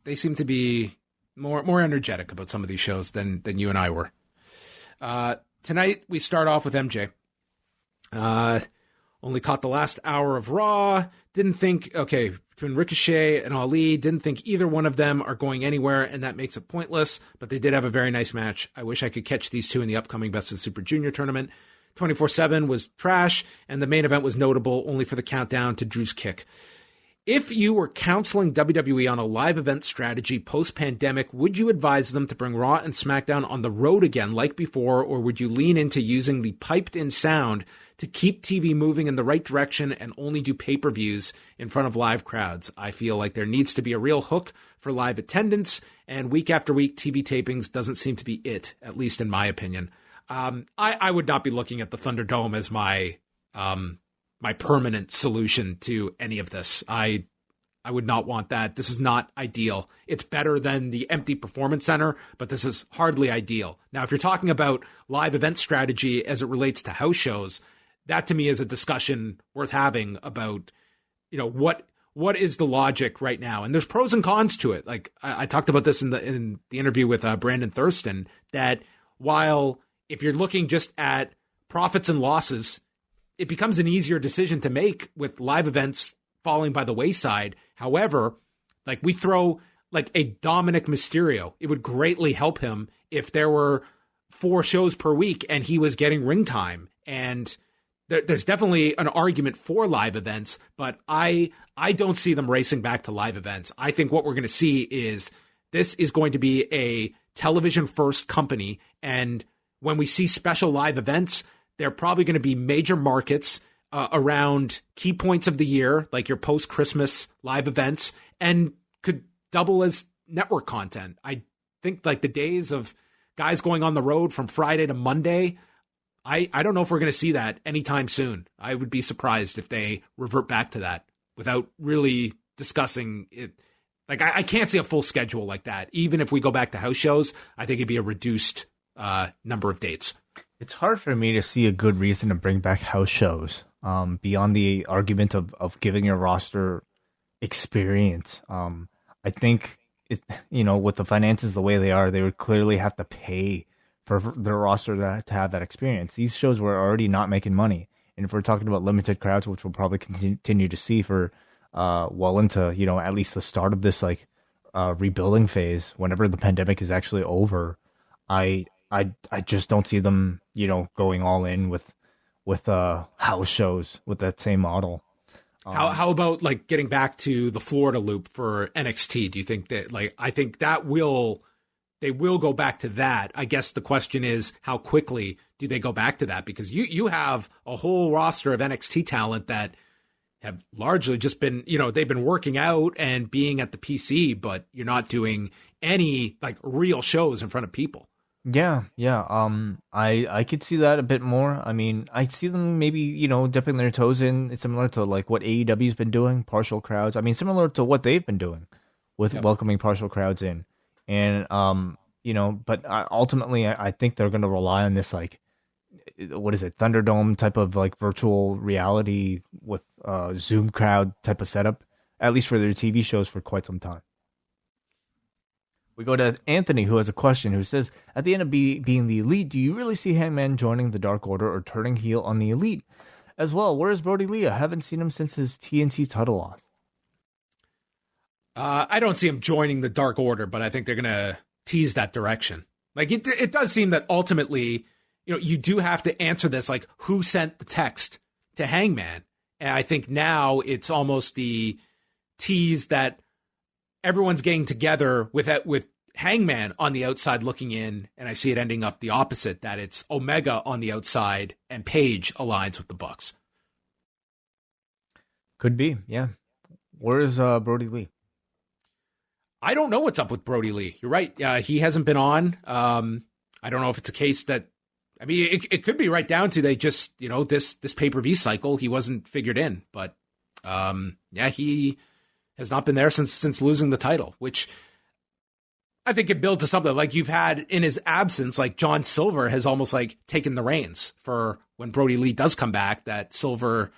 they seem to be more energetic about some of these shows than you and I were. Tonight, we start off with MJ. Only caught the last hour of Raw. Didn't think, between Ricochet and Ali, didn't think either one of them are going anywhere, and that makes it pointless. But they did have a very nice match. I wish I could catch these two in the upcoming Best of Super Junior tournament. 24/7 was trash, and the main event was notable only for the countdown to Drew's kick. If you were counseling WWE on a live event strategy post-pandemic, would you advise them to bring Raw and SmackDown on the road again like before, or would you lean into using the piped-in sound to keep TV moving in the right direction and only do pay-per-views in front of live crowds? I feel like there needs to be a real hook for live attendance, and week after week TV tapings doesn't seem to be it, at least in my opinion. I would not be looking at the Thunderdome as my permanent solution to any of this. I would not want that. This is not ideal. It's better than the empty performance center, but this is hardly ideal. Now, if you're talking about live event strategy as it relates to house shows, that to me is a discussion worth having about, what is the logic right now? And there's pros and cons to it. Like I talked about this in the interview with Brandon Thurston, that while if you're looking just at profits and losses, it becomes an easier decision to make with live events falling by the wayside. However, like we throw like a Dominic Mysterio, it would greatly help him if there were 4 shows per week and he was getting ring time. And there's definitely an argument for live events, but I don't see them racing back to live events. I think what we're going to see is this is going to be a television first company. And when we see special live events, they're probably going to be major markets around key points of the year, like your post-Christmas live events, and could double as network content. I think like the days of guys going on the road from Friday to Monday, I don't know if we're going to see that anytime soon. I would be surprised if they revert back to that without really discussing it. Like I can't see a full schedule like that. Even if we go back to house shows, I think it'd be a reduced number of dates. It's hard for me to see a good reason to bring back house shows beyond the argument of giving your roster experience. I think, with the finances the way they are, they would clearly have to pay for their roster to have that experience. These shows were already not making money. And if we're talking about limited crowds, which we'll probably continue to see for well into, at least the start of this rebuilding phase, whenever the pandemic is actually over, I just don't see them, going all in with house shows with that same model. How about like getting back to the Florida loop for NXT? Do you think that I think that they will go back to that? I guess the question is how quickly do they go back to that? Because you have a whole roster of NXT talent that have largely just been, they've been working out and being at the PC, but you're not doing any like real shows in front of people. Yeah. I could see that a bit more. I mean, I see them maybe, dipping their toes in. It's similar to like what AEW's been doing, partial crowds. I mean, similar to what they've been doing with welcoming partial crowds in. And, but ultimately I think they're going to rely on this, like, what is it, Thunderdome type of like virtual reality with Zoom crowd type of setup, at least for their TV shows for quite some time. We go to Anthony, who has a question, who says, at the end of being the Elite, do you really see Hangman joining the Dark Order or turning heel on the Elite? As well, where is Brody Lee? I haven't seen him since his TNT title loss. I don't see him joining the Dark Order, but I think they're going to tease that direction. Like, it does seem that ultimately, you do have to answer this, like, who sent the text to Hangman? And I think now it's almost the tease that everyone's getting together with Hangman on the outside looking in, and I see it ending up the opposite, that it's Omega on the outside and Paige aligns with the Bucks. Could be, yeah. Where is Brody Lee? I don't know what's up with Brody Lee. You're right. He hasn't been on. I don't know if it's a case that, I mean, it could be right down to they just, this pay-per-view cycle, he wasn't figured in. But, he has not been there since losing the title, which I think it built to something like you've had in his absence, like John Silver has almost like taken the reins for when Brody Lee does come back, that Silver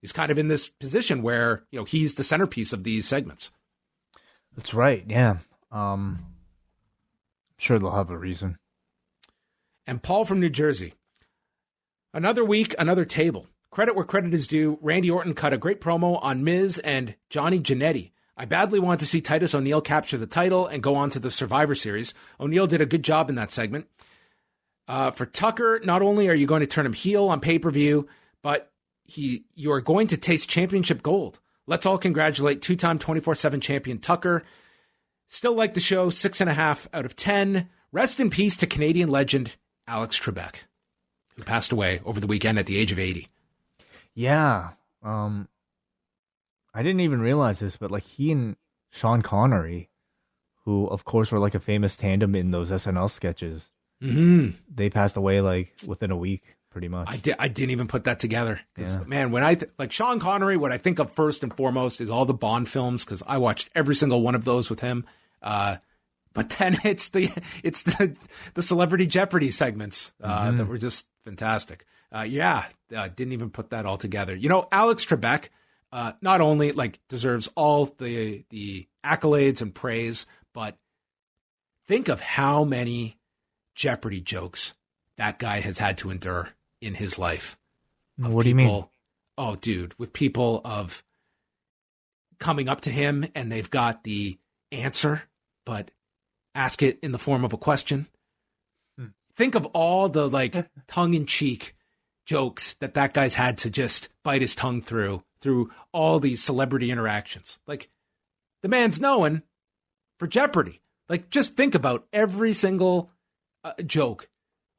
is kind of in this position where, he's the centerpiece of these segments. That's right. Yeah. I'm sure they'll have a reason. And Paul from New Jersey. Another week, another table. Credit where credit is due. Randy Orton cut a great promo on Miz and Johnny Jannetty. I badly want to see Titus O'Neil capture the title and go on to the Survivor Series. O'Neil did a good job in that segment. For Tucker, not only are you going to turn him heel on pay-per-view, but you are going to taste championship gold. Let's all congratulate two-time 24/7 champion Tucker. Still like the show, 6.5 out of 10. Rest in peace to Canadian legend Alex Trebek, who passed away over the weekend at the age of 80. Yeah. I didn't even realize this, but like he and Sean Connery, who of course were like a famous tandem in those SNL sketches, they passed away like within a week, pretty much. I didn't even put that together. Yeah. Man, when like Sean Connery, what I think of first and foremost is all the Bond films, because I watched every single one of those with him. But then it's the Celebrity Jeopardy segments that were just fantastic. Didn't even put that all together. You know, Alex Trebek not only like deserves all the accolades and praise, but think of how many Jeopardy jokes that guy has had to endure in his life. What do you mean? Oh, dude, with people of coming up to him and they've got the answer, but ask it in the form of a question. Think of all the like tongue-in-cheek jokes that guy's had to just bite his tongue through all these celebrity interactions. Like, the man's known for Jeopardy. Like, just think about every single joke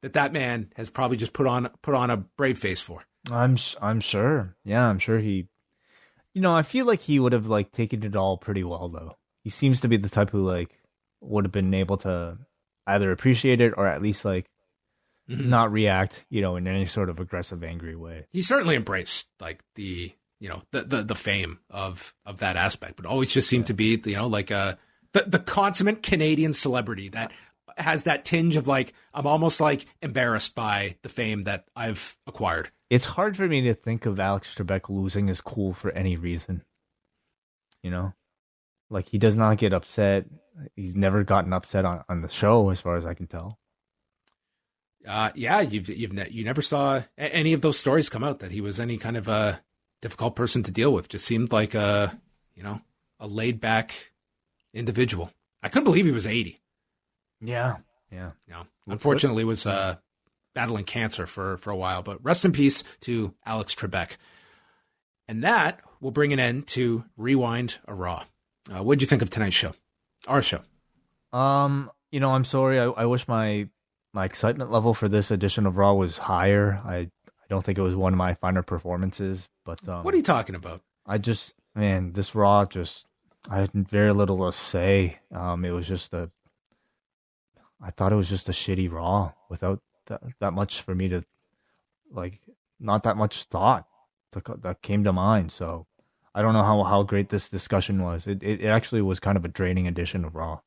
that man has probably just put on a brave face for. I'm sure. Yeah, I'm sure he. You know, I feel like he would have like taken it all pretty well though. He seems to be the type who like would have been able to either appreciate it or at least like not react, you know, in any sort of aggressive, angry way. He certainly embraced like the fame of that aspect, but always just seemed to be, you know, like the consummate Canadian celebrity that has that tinge of like, I'm almost like embarrassed by the fame that I've acquired. It's hard for me to think of Alex Trebek losing his cool for any reason. You know, like he does not get upset. He's never gotten upset on the show, as far as I can tell. You never saw any of those stories come out that he was any kind of a difficult person to deal with. Just seemed like a laid back individual. I couldn't believe he was 80. Yeah. Unfortunately, was battling cancer for a while. But rest in peace to Alex Trebek. And that will bring an end to Rewind a Raw. What did you think of tonight's show? Our show. I'm sorry. I wish my excitement level for this edition of Raw was higher. I don't think it was one of my finer performances. But what are you talking about? This Raw I had very little to say. It was just I thought it was just a shitty Raw without that much for me to, like, not that much thought that came to mind. So I don't know how great this discussion was. It actually was kind of a draining edition of Raw.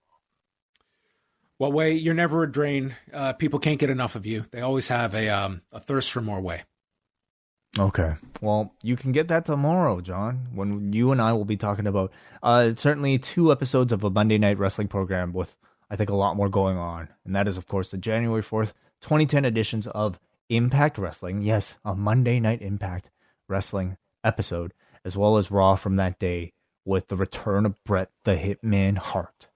Well, Wai, you're never a drain. People can't get enough of you. They always have a thirst for more Wai. Okay. Well, you can get that tomorrow, John, when you and I will be talking about certainly 2 episodes of a Monday Night Wrestling program with, I think, a lot more going on. And that is, of course, the January 4th, 2010 editions of Impact Wrestling. Yes, a Monday Night Impact Wrestling episode, as well as Raw from that day with the return of Bret the Hitman Hart.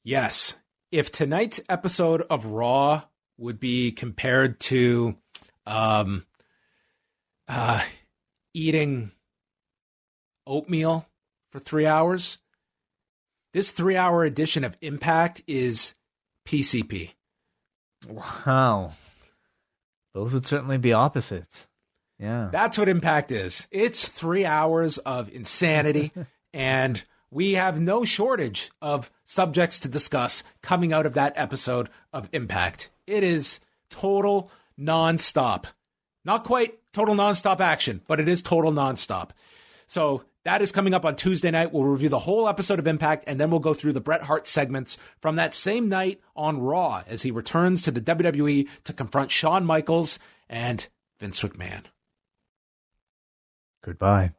Yes. If tonight's episode of Raw would be compared to eating oatmeal for 3 hours, this 3-hour edition of Impact is PCP. Wow. Those would certainly be opposites. Yeah. That's what Impact is. It's 3 hours of insanity, and we have no shortage of subjects to discuss coming out of that episode of Impact. It is total nonstop. Not quite total nonstop action, but it is total nonstop. So that is coming up on Tuesday night. We'll review the whole episode of Impact, and then we'll go through the Bret Hart segments from that same night on Raw as he returns to the WWE to confront Shawn Michaels and Vince McMahon. Goodbye.